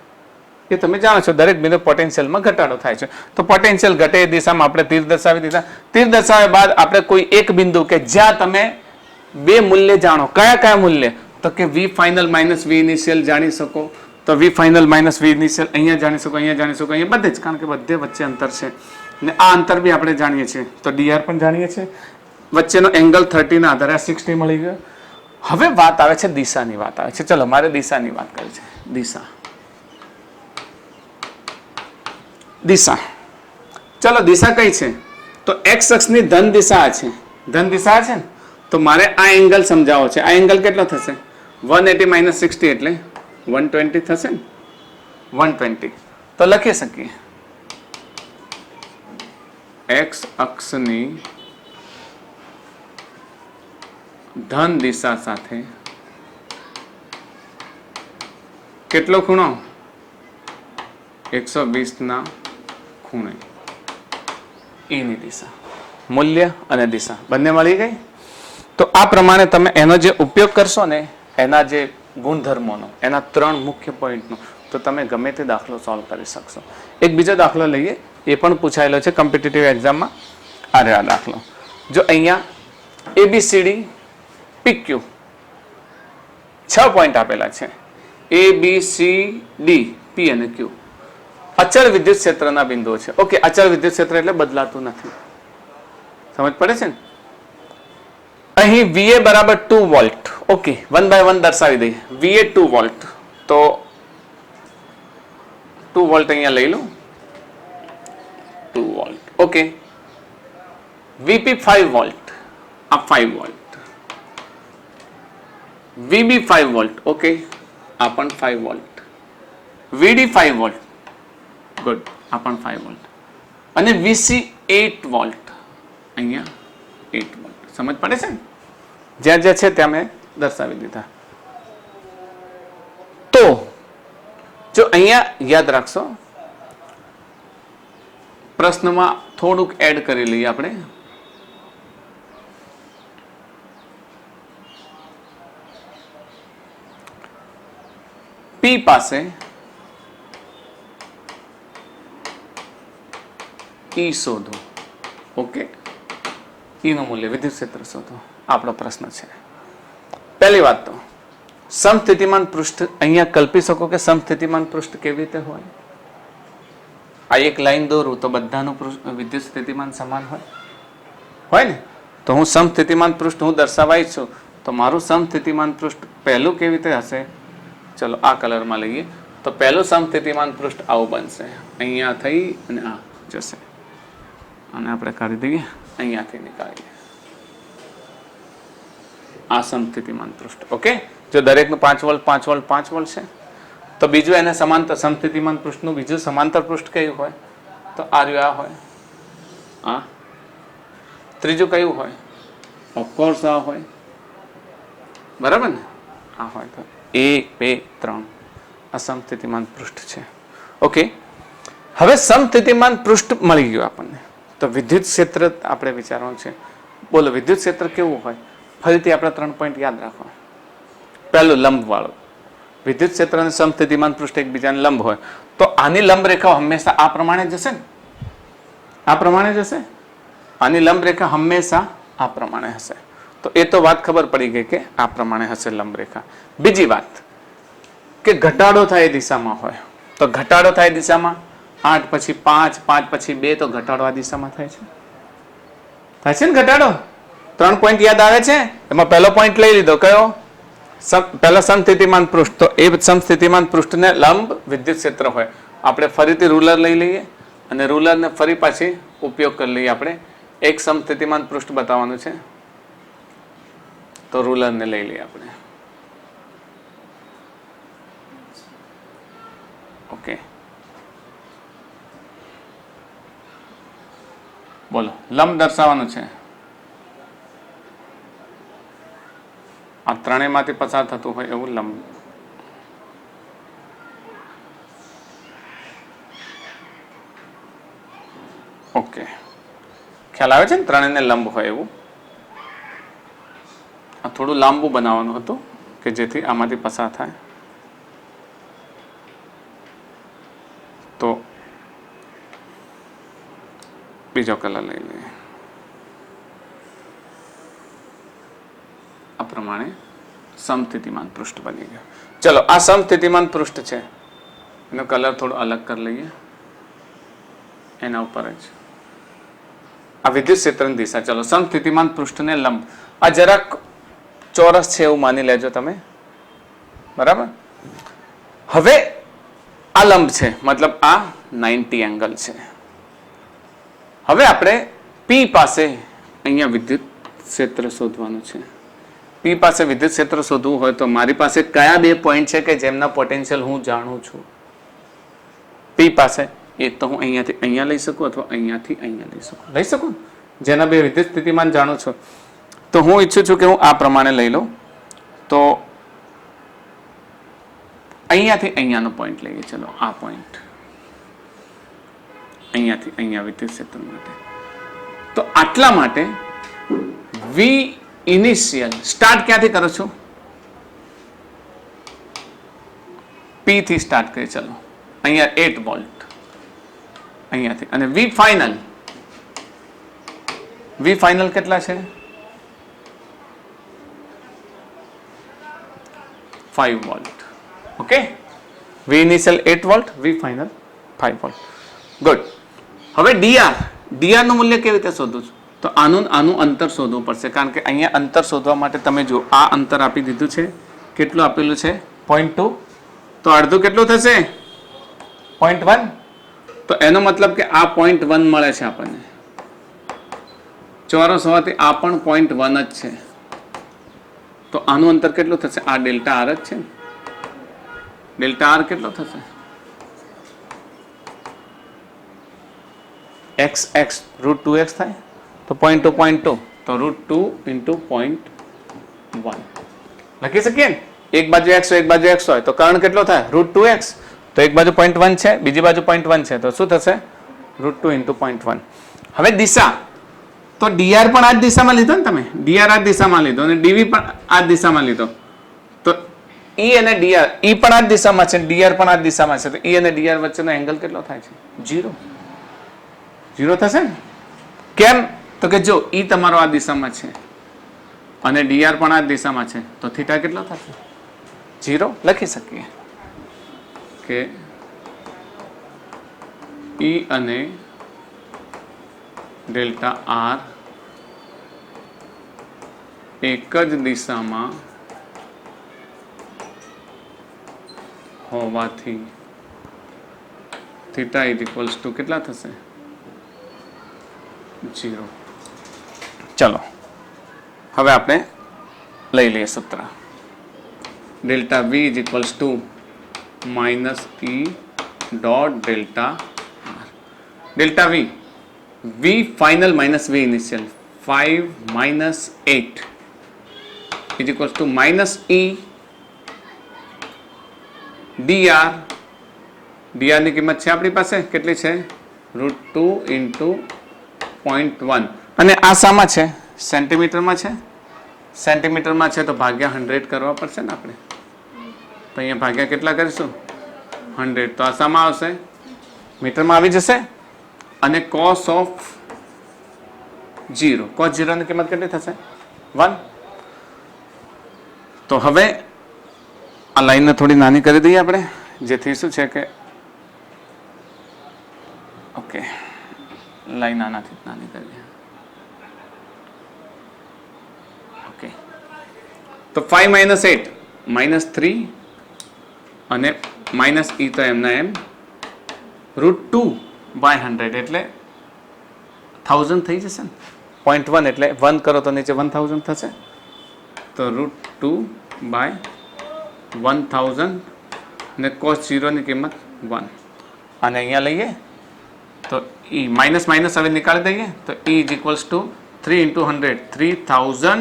એ તમે જાણો છો દરેક બિંદુ પોટેન્શિયલમાં ઘટાડો થાય છે. તો પોટેન્શિયલ ઘટે એ દિશામાં આપણે તીર દર્શાવી દીધા. તીર દર્શાવ્યા બાદ આપણે કોઈ એક બિંદુ કે જ્યાં તમે બે મૂલ્ય જાણો. કયા કયા મૂલ્ય તો કે V final minus V initial જાણી શકો. તો V final minus V initial અહીંયા જાણી શકો, અહીંયા જાણી શકો, અહીંયા બધે જ, કારણ કે બધે વચ્ચે અંતર છે ને આ અંતર બી આપણે જાણીએ છીએ. તો dr પણ જાણીએ છીએ. વચ્ચેનો એંગલ 30 ના આધારે 60 મળી ગયો. હવે વાત આવે છે દિશાની વાત આવે છે. ચલો મારે દિશાની વાત કરી છે. દિશા ચલો દિશા કઈ છે તો x અક્ષની ધન દિશા છે. ધન દિશા છે ને તો મારે આ એંગલ સમજાવો છે. આ એંગલ કેટલો થશે 180 માઇનસ 60 એટલે 120 થશે ને 120. તો લખી શકીએ x અક્ષની ધન દિશા સાથે કેટલો ખૂણો 120 ના ખૂણે એની દિશા મૂલ્ય અને દિશા બંને મળી ગઈ. તો આ પ્રમાણે તમે એનો જે ઉપયોગ કરશો ને એના જે ગુણધર્મોનો એના 3 મુખ્ય પોઈન્ટનો તો તમે ગમે તે દાખલો સોલ્વ કરી શકશો. એક બીજો દાખલો લઈએ એ પણ પૂછાયેલો છે કોમ્પિટિટિવ એક્ઝામમાં. આ દાખલો જો અહીંયા ABCD PQ 6 પોઈન્ટ આપેલા છે. ABCD P અને Q અચળ વિદ્યુત ક્ષેત્રના બિંદુઓ છે. ઓકે, અચળ વિદ્યુત ક્ષેત્ર એટલે બદલાતું નથી. સમજ પડે છે ને. અહીં VA બરાબર 2 વોલ્ટ. ઓકે, 1 by 1 દર્શાવી દઈએ. VA 2 વોલ્ટ તો 2 વોલ્ટ અહીંયા લઈ લો 2 વોલ્ટ. ઓકે, VP 5 વોલ્ટ આ 5 વોલ્ટ. VB 5 volt. ઓકે, આ પણ 5 વોલ્ટ. VD 5 volt. ગુડ, આ પણ 5 વોલ્ટ. અને VC 8 વોલ્ટ અહીંયા 8 વોલ્ટ. સમજ પડે છે ને. જ્યાં જ્યાં છે ત્યાં મેં દર્શાવી દીધા. તો જો અહીંયા યાદ રાખશો પ્રશ્નમાં થોડુંક એડ કરી લઈએ આપણે. પી પાસે ઈ શોધો. ઓકે, ઈ નું મૂલ્ય, વિદ્યુત ક્ષેત્ર શોધો, આપણો પ્રશ્ન છે. પહેલી વાત તો સમસ્થિતિમાન પૃષ્ઠ, અહીંયા કલ્પી શકો કે સમસ્થિતિમાન પૃષ્ઠ કેવી રીતે હોય. આ એક લાઈન દોરું તો બધાનું વિદ્યુત સ્થિતિમાન સમાન હોય ને. તો હું સમસ્થિતિમાન પૃષ્ઠ હું દર્શાવાય છું, તો મારું સમસ્થિતિમાન પૃષ્ઠ પહેલું કેવી રીતે હશે. ચલો આ કલરમાં લઈએ તો પહેલું સમસ્થિતિમાન પૃષ્ઠ આવું બનશે. અહીંયા થઈ અને આ જશે, અને આપણે કાઢી દઈએ, અહીંયાથી નીકાળીએ. આ સમસ્થિતિમાન પૃષ્ઠ. ઓકે, જો દરેકનું 5 વોલ્ટ 5 વોલ્ટ 5 વોલ્ટ છે, તો બીજું એને સમાંતર સમસ્થિતિમાન પૃષ્ઠનું બીજું સમાંતર પૃષ્ઠ કયું હોય, તો આ હોય. આ ત્રીજું કયું હોય, ઓફકોર્સ આ હોય. બરાબર ને, આ હોય. તો 1 2 3 આ સમસ્થિતિમાન પૃષ્ઠ છે. ઓકે, હવે સમસ્થિતિમાન પૃષ્ઠ મળી ગયું આપણને, તો વિદ્યુત ક્ષેત્ર આપણે વિચારવાનું છે. બોલો, વિદ્યુત ક્ષેત્ર કેવું હોય. ફરીથી આપણે 3 પોઈન્ટ યાદ રાખવા. પહેલું લંબ વાળું, વિદ્યુત ક્ષેત્ર અને સમસ્થિતિમાન પૃષ્ઠ એકબીજાને લંબ હોય, તો આની લંબ રેખા હંમેશા આ પ્રમાણે જશે ને, આ પ્રમાણે જશે. આની લંબ રેખા હંમેશા આ પ્રમાણે હશે. તો એ તો વાત ખબર પડી ગઈ કે આ પ્રમાણે હશે લંબ રેખા. બીજી વાત કે ઘટાડો થાય દિશામાં હોય, તો ઘટાડો થાય દિશામાં 8 પછી 5 5 પછી 2, તો ઘટાડો આ દિશામાં થાય છે. થાય છે ને ઘટાડો. 3 પોઈન્ટ યાદ આવે છે. એમાં પહેલો પોઈન્ટ લઈ લીધો કયો, પહેલા સમસ્થિતિમાન પૃષ્ઠ. તો એ સમસ્થિતિમાન પૃષ્ઠને લંબ વિદ્યુત ક્ષેત્ર હોય. આપણે ફરીથી રૂલર લઈ લઈએ અને રૂલરને ફરી પાછી ઉપયોગ કરી લઈએ. આપણે એક સમસ્થિતિમાન પૃષ્ઠ બતાવવાનું છે, તો રૂલરને લઈ લઈએ આપણે. ઓકે, બોલો, લંબ દર્શાવવાનું છે. આ ત્રણેયમાંથી પસાર થતું હોય એવું લંબ. ઓકે, ખ્યાલ આવે છે ને, ત્રણેયને લંબ હોય એવું. આ થોડું લાંબુ બનાવવાનું હતું કે જેથી આમાંથી પસાર થાય. તો બીજો કલર લઈ લઈએ. આ પ્રમાણે સમસ્થિતિમાન પૃષ્ઠ બની ગયું. ચલો, આ સમસ્થિતિમાન પૃષ્ઠ છે, એનો કલર થોડો અલગ કરી લઈએ. એના ઉપર જ આ વિદ્યુત ક્ષેત્રની દિશા. ચલો, સમસ્થિતિમાન પૃષ્ઠને લંબ. આ જરાક ચોરસ છે એવું માની લેજો તમે. બરાબર. હવે આ લંબ છે, મતલબ આ 90 એંગલ છે. હવે આપણે પી પાસે અહીંયા વિદ્યુત ક્ષેત્ર શોધવાનું છે. પી પાસે વિદ્યુત ક્ષેત્ર શોધવું હોય તો મારી પાસે કયા 2 પોઈન્ટ છે કે જેમના પોટેન્શિયલ હું જાણું છું. પી પાસે એ તો હું અહીંયાથી અહીંયા લઈ શકું અથવા અહીંયાથી અહીંયા લઈ શકું. જેના 2 વિદ્યુત સ્થિતિમાન જાણું છું. તો હું ઈચ્છું છું કે હું આ પ્રમાણે લઈ લઉં. તો અહીંયાથી અહીંયાનો પોઈન્ટ લઈએ. ચલો, આ પોઈન્ટ અહીંયાથી અહીંયા વિદ્યુત ક્ષેત્ર માટે. તો આટલા માટે વી ઇનિશિયલ સ્ટાર્ટ ક્યાંથી કરું છું, પી થી સ્ટાર્ટ કરીએ. ચલો, અહીંયા 8 વોલ્ટ અહીંયાથી, અને વી ફાઇનલ કેટલા છે, 5 વોલ્ટ. ઓકે, વી ઇનિશિયલ 8 વોલ્ટ, વી ફાઇનલ 5 વોલ્ટ. ગુડ. હવે ડીઆર નું મૂલ્ય કેવી રીતે શોધું છું, તો આનું અંતર શોધવું પડશે. કારણ કે અહીંયા અંતર શોધવા માટે તમે જો આ અંતર આપી દીધું છે, કેટલું આપેલું છે 0.2, તો અડધું કેટલું થશે 0.1. તો એનો મતલબ કે આ 0.1 મળે છે આપણને. ચોરસ હોવાથી આ પણ 0.1 જ છે. તો આનું અંતર કેટલું થશે, આ ડેલ્ટા આર જ છે. ડેલ્ટા આર કેટલો થશે, x √2x થાય, તો 0.2 તો √2 × 0.1 લખી શકીએ ને. એક બાજુ x હોય એક બાજુ x હોય તો કર્ણ કેટલો થાય √2x. તો એક બાજુ 0.1 છે, બીજી બાજુ 0.1 છે, તો શું થશે √2 ઇન્ટુ 0.1. હવે દિશા તો dr પણ આ જ દિશામાં લીધો ને તમે, dr આ જ દિશામાં લીધો અને dv પણ આ જ દિશામાં લીધો, તો e અને dr, e પણ આ જ દિશામાં છે, dr પણ આ જ દિશામાં છે, તો e અને dr વચ્ચેનો એંગલ કેટલો થાય છે? 0. 0 થશે ને? કેમ? તો કે જો e તમારો આ દિશામાં છે અને dr પણ આ જ દિશામાં છે, તો થીટા કેટલો થશે? 0. લખી શકીએ કે e અને ડેલ્ટા r એક જ દિશામાં હોવાથી થીટા ઇઝ ઇક્વલ્સ ટુ કેટલા થશે? 0. ચલો હવે આપણે લઈ લઈએ સૂત્ર. Delta v is equals to minus e dot delta r. Delta v final minus v initial, 5 minus 8 is equals to minus e dr. dr ની કિંમત છે આપણી પાસે, કેટલી છે? √2 ઇન્ટુ 0.1. અને આ શામાં છે? સેન્ટીમીટરમાં છે. સેન્ટીમીટરમાં છે તો ભાગ્યા 100 કરવા પડશે ને આપણે, તો અહીંયા ભાગ્યા કેટલા કરીશું? 100. તો આ શામાં આવશે? મીટરમાં આવી જશે. અને cos ઓફ 0, cos 0 ની કિંમત કેટલી થશે? 1. તો હવે આ લાઈનને થોડી નાની કરી દઈએ આપણે, જેથી શું છે કે ઓકે લાઈન આનાથી નાની કરીએ. ઓકે તો 5 minus 8 -3 અને માઇનસ e તો એમના એમ √2 by 100 એટલે 1000 થઈ જશે ને. 0.1 એટલે 1 કરો તો નીચે 1000 થશે, તો √2 by 1000 ને cos 0 ની કિંમત 1. અને અહીંયા લઈએ તો e માઇનસ માઇનસ હવે નીકાળી દઈએ, તો e is equals to 3 into 100, 3000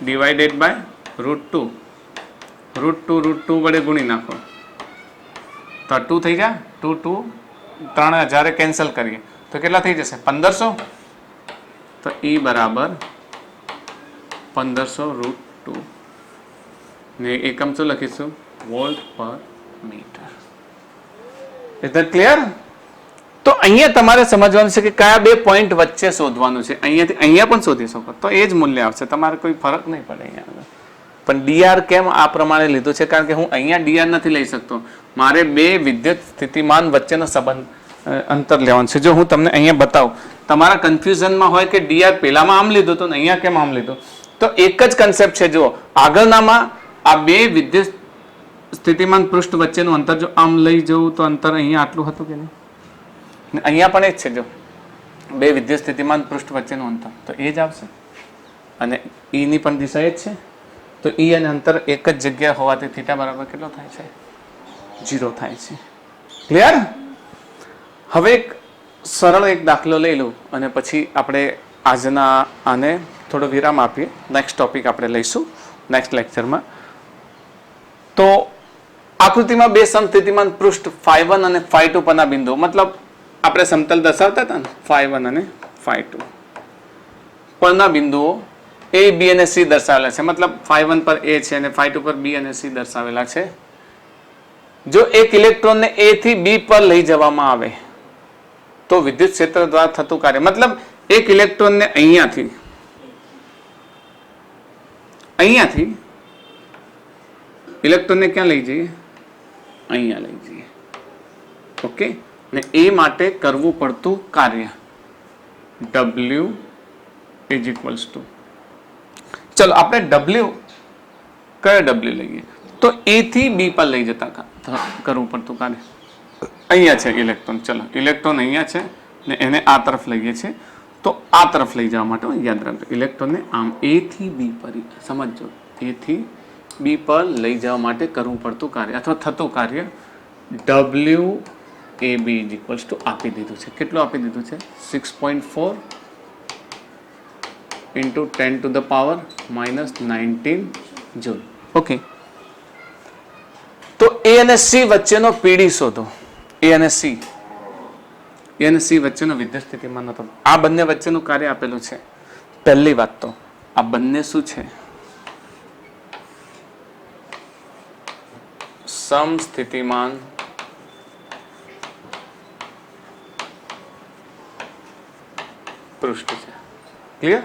divided by √2. √2 વડે ગુણી નાખો તો 2 થઈ જાય. 2 3000 કેન્સલ કરીએ તો કેટલા થઈ જશે? 1500. તો e બરાબર 1500 √2 ને એકમ શું લખીશું? Volt per metre. Is that clear? તો અહીંયા તમારે સમજવાનું છે કે કયા બે પોઈન્ટ વચ્ચે શોધવાનું છે. અહીંયાથી અહીંયા પણ શોધી શકો તો એ જ મૂલ્ય આવશે, તમારે કોઈ ફરક નહીં પડે અહીંયા. પણ dr કેમ આ પ્રમાણે લીધું છે? કારણ કે હું અહીંયા dr નથી લઈ શકતો, મારે બે વિદ્યુત સ્થિતિમાન વચ્ચેનો સંબંધ અંતર લેવાનું છે. જો હું તમને અહીંયા બતાવું, તમારા કન્ફ્યુઝનમાં હોય કે dr પેલામાં આમ લીધું હતું ને અહીંયા કેમ આમ લીધું, તો એક જ કન્સેપ્ટ છે. જો આગળનામાં આ બે વિદ્યુત સ્થિતિમાન પૃષ્ઠ વચ્ચેનું અંતર જો આમ લઈ જવું તો અંતર અહીંયા આટલું હતું કે નહીં, અહીંયા પણ એ જ છે. જો બે વિદ્યુત સ્થિતિમાન પૃષ્ઠ વચ્ચેનું અંતર તો એ જ આવશે, અને e ની પણ દિશા એ જ છે. તો e અને અંતર એક જ જગ્યા હોવાથી થીટા બરાબર કેટલો થાય છે? 0 થાય છે. ક્લિયર? હવે એક સરળ એક દાખલો લઈ લઉં અને પછી આપણે આજના આને થોડો વિરામ આપીએ. નેક્સ્ટ ટોપિક આપણે લઈશું નેક્સ્ટ લેક્ચરમાં. તો આકૃતિમાં બે સમસ્થિતિમાન પૃષ્ઠ φ1 અને φ2 પરના બિંદુઓ, મતલબ આપણે સમતલ દર્શાવતા હતા ને φ1 અને φ2 પરના બિંદુઓ a, b અને c દર્શાવેલા છે. મતલબ φ1 પર a છે અને φ2 પર b અને c દર્શાવેલા છે. જો એક ઇલેક્ટ્રોનને a થી b પર લઈ જવામાં આવે તો વિદ્યુત ક્ષેત્ર દ્વારા થતું કાર્ય, મતલબ એક ઇલેક્ટ્રોનને અહીંયાથી ઇલેક્ટ્રોનને ક્યાં લઈ જઈએ? અહીંયા લઈ જઈએ. ઓકે, ને એ માટે કરવું પડતું કાર્ય W ઇઝ ઇક્વલ્સ ટુ, ચલો આપણે કયો W લઈએ? તો A થી B પર લઈ જતા કરવું પડતું કાર્ય અહીંયા છે ઇલેક્ટ્રોન. ચલો ઇલેક્ટ્રોન અહીંયા છે ને એને આ તરફ લઈએ છે, તો આ તરફ લઈ જવા માટે યાદ રાખજો ઇલેક્ટ્રોનને આમ A થી B પર, સમજો, A થી B પર લઈ જવા માટે કરવું પડતું કાર્ય અથવા થતું કાર્ય WAB ઇઝ ઇક્વલ્સ ટુ આપી દીધું છે. કેટલું આપી દીધું છે? 6.4 ઇન્ટુ 10⁻⁻19 જૂલ. ઓકે, તો A અને C વચ્ચેનો PD શોધો. A અને C એ અને સી વચ્ચેનો વિદ્યુત સ્થિતિમાનનો તફાવત. આ બંને વચ્ચેનું કાર્ય આપેલું છે. પહેલી વાત તો આ બંને શું છે? સમસ્થિતિમાન પૃષ્ઠ છે. ક્લિયર?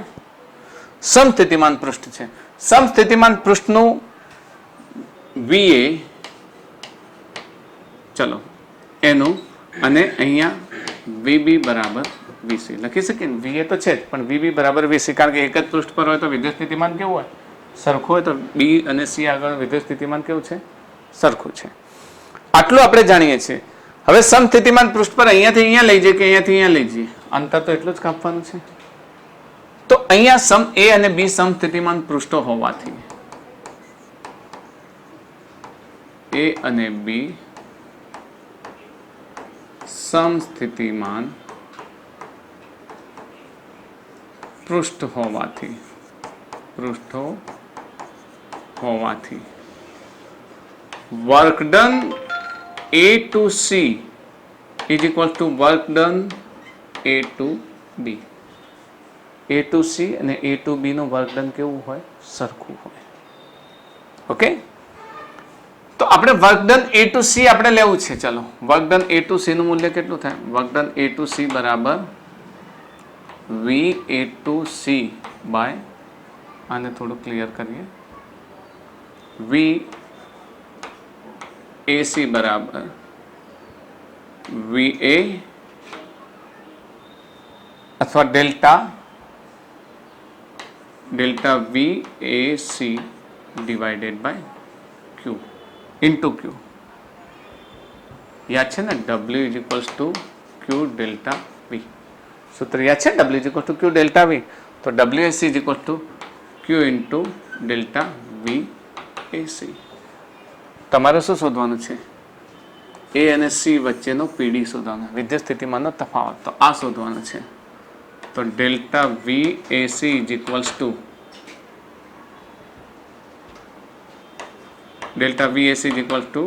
સમસ્થિતિમાન પૃષ્ઠ છે. સમસ્થિતિમાન પૃષ્ઠનું VA ચલો એનું અને અહીંયા VB બરાબર VC લખી શકીએ ને. VA તો છે જ પણ VB બરાબર VC, કારણ કે એક જ પૃષ્ઠ પર હોય તો વિદ્યુત સ્થિતિમાન કેવું હોય? સરખું હોય. તો B અને C આગળ વિદ્યુત સ્થિતિમાન કેવું છે? સરખું છે. આટલું આપણે જાણીએ છીએ. હવે સમસ્થિતિમાન પૃષ્ઠ પર અહીંયાથી અહીંયા લઈ જઈએ કે અહીંયાથી અહીંયા લઈ જઈએ, અંતર તો એટલું જ કાપવાનું છે. તો અહીંયા સમ A અને B સમસ્થિતિમાન પૃષ્ઠો હોવાથી A અને B સમસ્થિતિમાન પૃષ્ઠો હોવાથી work done A to C is equal to work done A to B. A to C અને A to B નું work done કેવું હોય? સરખું હોય. ઓકે, તો આપણે work done A to C આપણે લેવું છે. ચલો, work done A to C નું મૂલ્ય કેટલું થાય? Work done A to C બરાબર V A to C by, આને થોડું ક્લિયર કરીએ, V AC બરાબર VA અથવા delta VAC divided by Q into Q. યાદ છે ને? W is equals to Q delta V. સૂત્ર યાદ છે? W is equal to Q delta V. તો WAC is equal to Q into delta VAC. તમારે શું શોધવાનું છે? A અને C વચ્ચેનો PD શોધવાનો, વિદ્યુત સ્થિતિમાનનો તફાવત. તો આ શોધવાનો છે. તો delta VAC is equals to delta VAC is equal two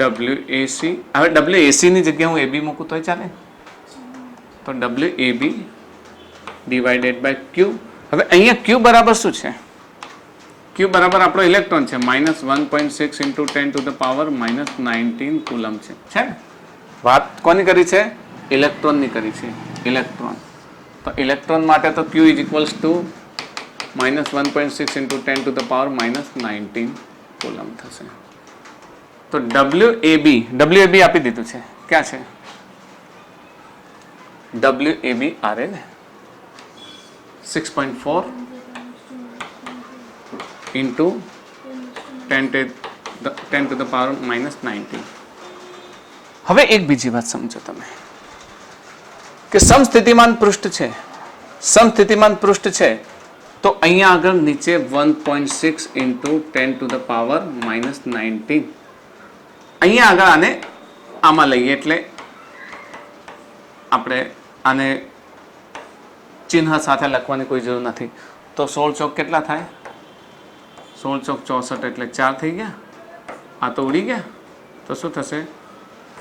WAC. હવે WAC ની જગ્યાએ હું AB મૂકું તોય ચાલે. તો WAB ડિવાઇડેડ બાય Q. હવે અહીંયા Q બરાબર શું છે? Q બરાબર આપણો ઇલેક્ટ્રોન છે. -1.6 into 10 to the power -19 coulomb છે. વાત કોની કરી છે? ઇલેક્ટ્રોનની કરી છે. ઇલેક્ટ્રોન. તો ઇલેક્ટ્રોન માટે તો Q is equals two -1.6 into 10 to the power -19 coulomb થશે. તો WAB આપી દીધું છે. ક્યાં છે? WAB આરે ને 6.4 ઇન્ટુ 10 ટુ ધ પાવર -19. હવે એક બીજી વાત સમજો તમે કે સમસ્થિતિમાન પૃષ્ઠ છે. સમસ્થિતિમાન પૃષ્ઠ છે તો અહીંયા આગળ નીચે 1.6 ઇન્ટુ 10 ટુ ધ પાવર -19. અહીંયા આગળ આને આમાં લઈએ એટલે આપણે આને ચિહ્ન સાથે લખવાની કોઈ જરૂર નથી. તો 16 ચોક કેટલા થાય? 16 ચોક 64 એટલે 4 થઈ ગયા. આ તો ઉડી ગયા. તો શું થશે?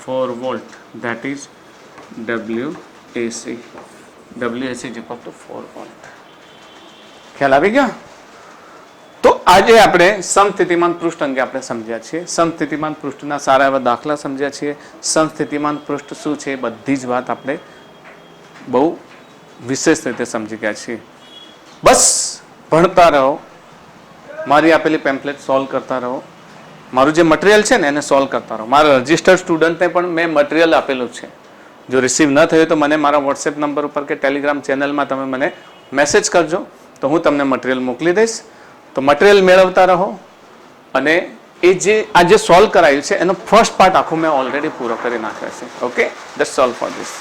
4 volt. That is WAC. WAC is equal two 4 volt. ખ્યાલ આવી ગયો? તો આજે આપણે સમસ્થિતિમાન પૃષ્ઠ અંગે આપણે સમજ્યા છીએ. સમસ્થિતિમાન પૃષ્ઠના સારા એવા દાખલા સમજ્યા છીએ. સમસ્થિતિમાન પૃષ્ઠ શું છે બધી જ વાત આપણે બહુ વિશેષ રીતે સમજી ગયા છીએ. બસ ભણતા રહો, મારી આપેલી પેમ્પલેટ સોલ્વ કરતા રહો, મારું જે મટીરિયલ છે ને એને સોલ્વ કરતા રહો. મારા રજિસ્ટર્ડ સ્ટુડન્ટને પણ મેં મટીરિયલ આપેલું છે. જો રિસીવ ન થયું તો મને મારા વોટ્સએપ નંબર ઉપર કે ટેલિગ્રામ ચેનલમાં તમે મને મેસેજ કરજો, તો હું તમને મટીરિયલ મોકલી દઈશ. તો મટીરિયલ મેળવતા રહો. અને એ જે આ જે સોલ્વ કરાયું છે એનો ફર્સ્ટ પાર્ટ આખું મેં ઓલરેડી પૂરો કરી નાખ્યો છે. Okay, that's all for this.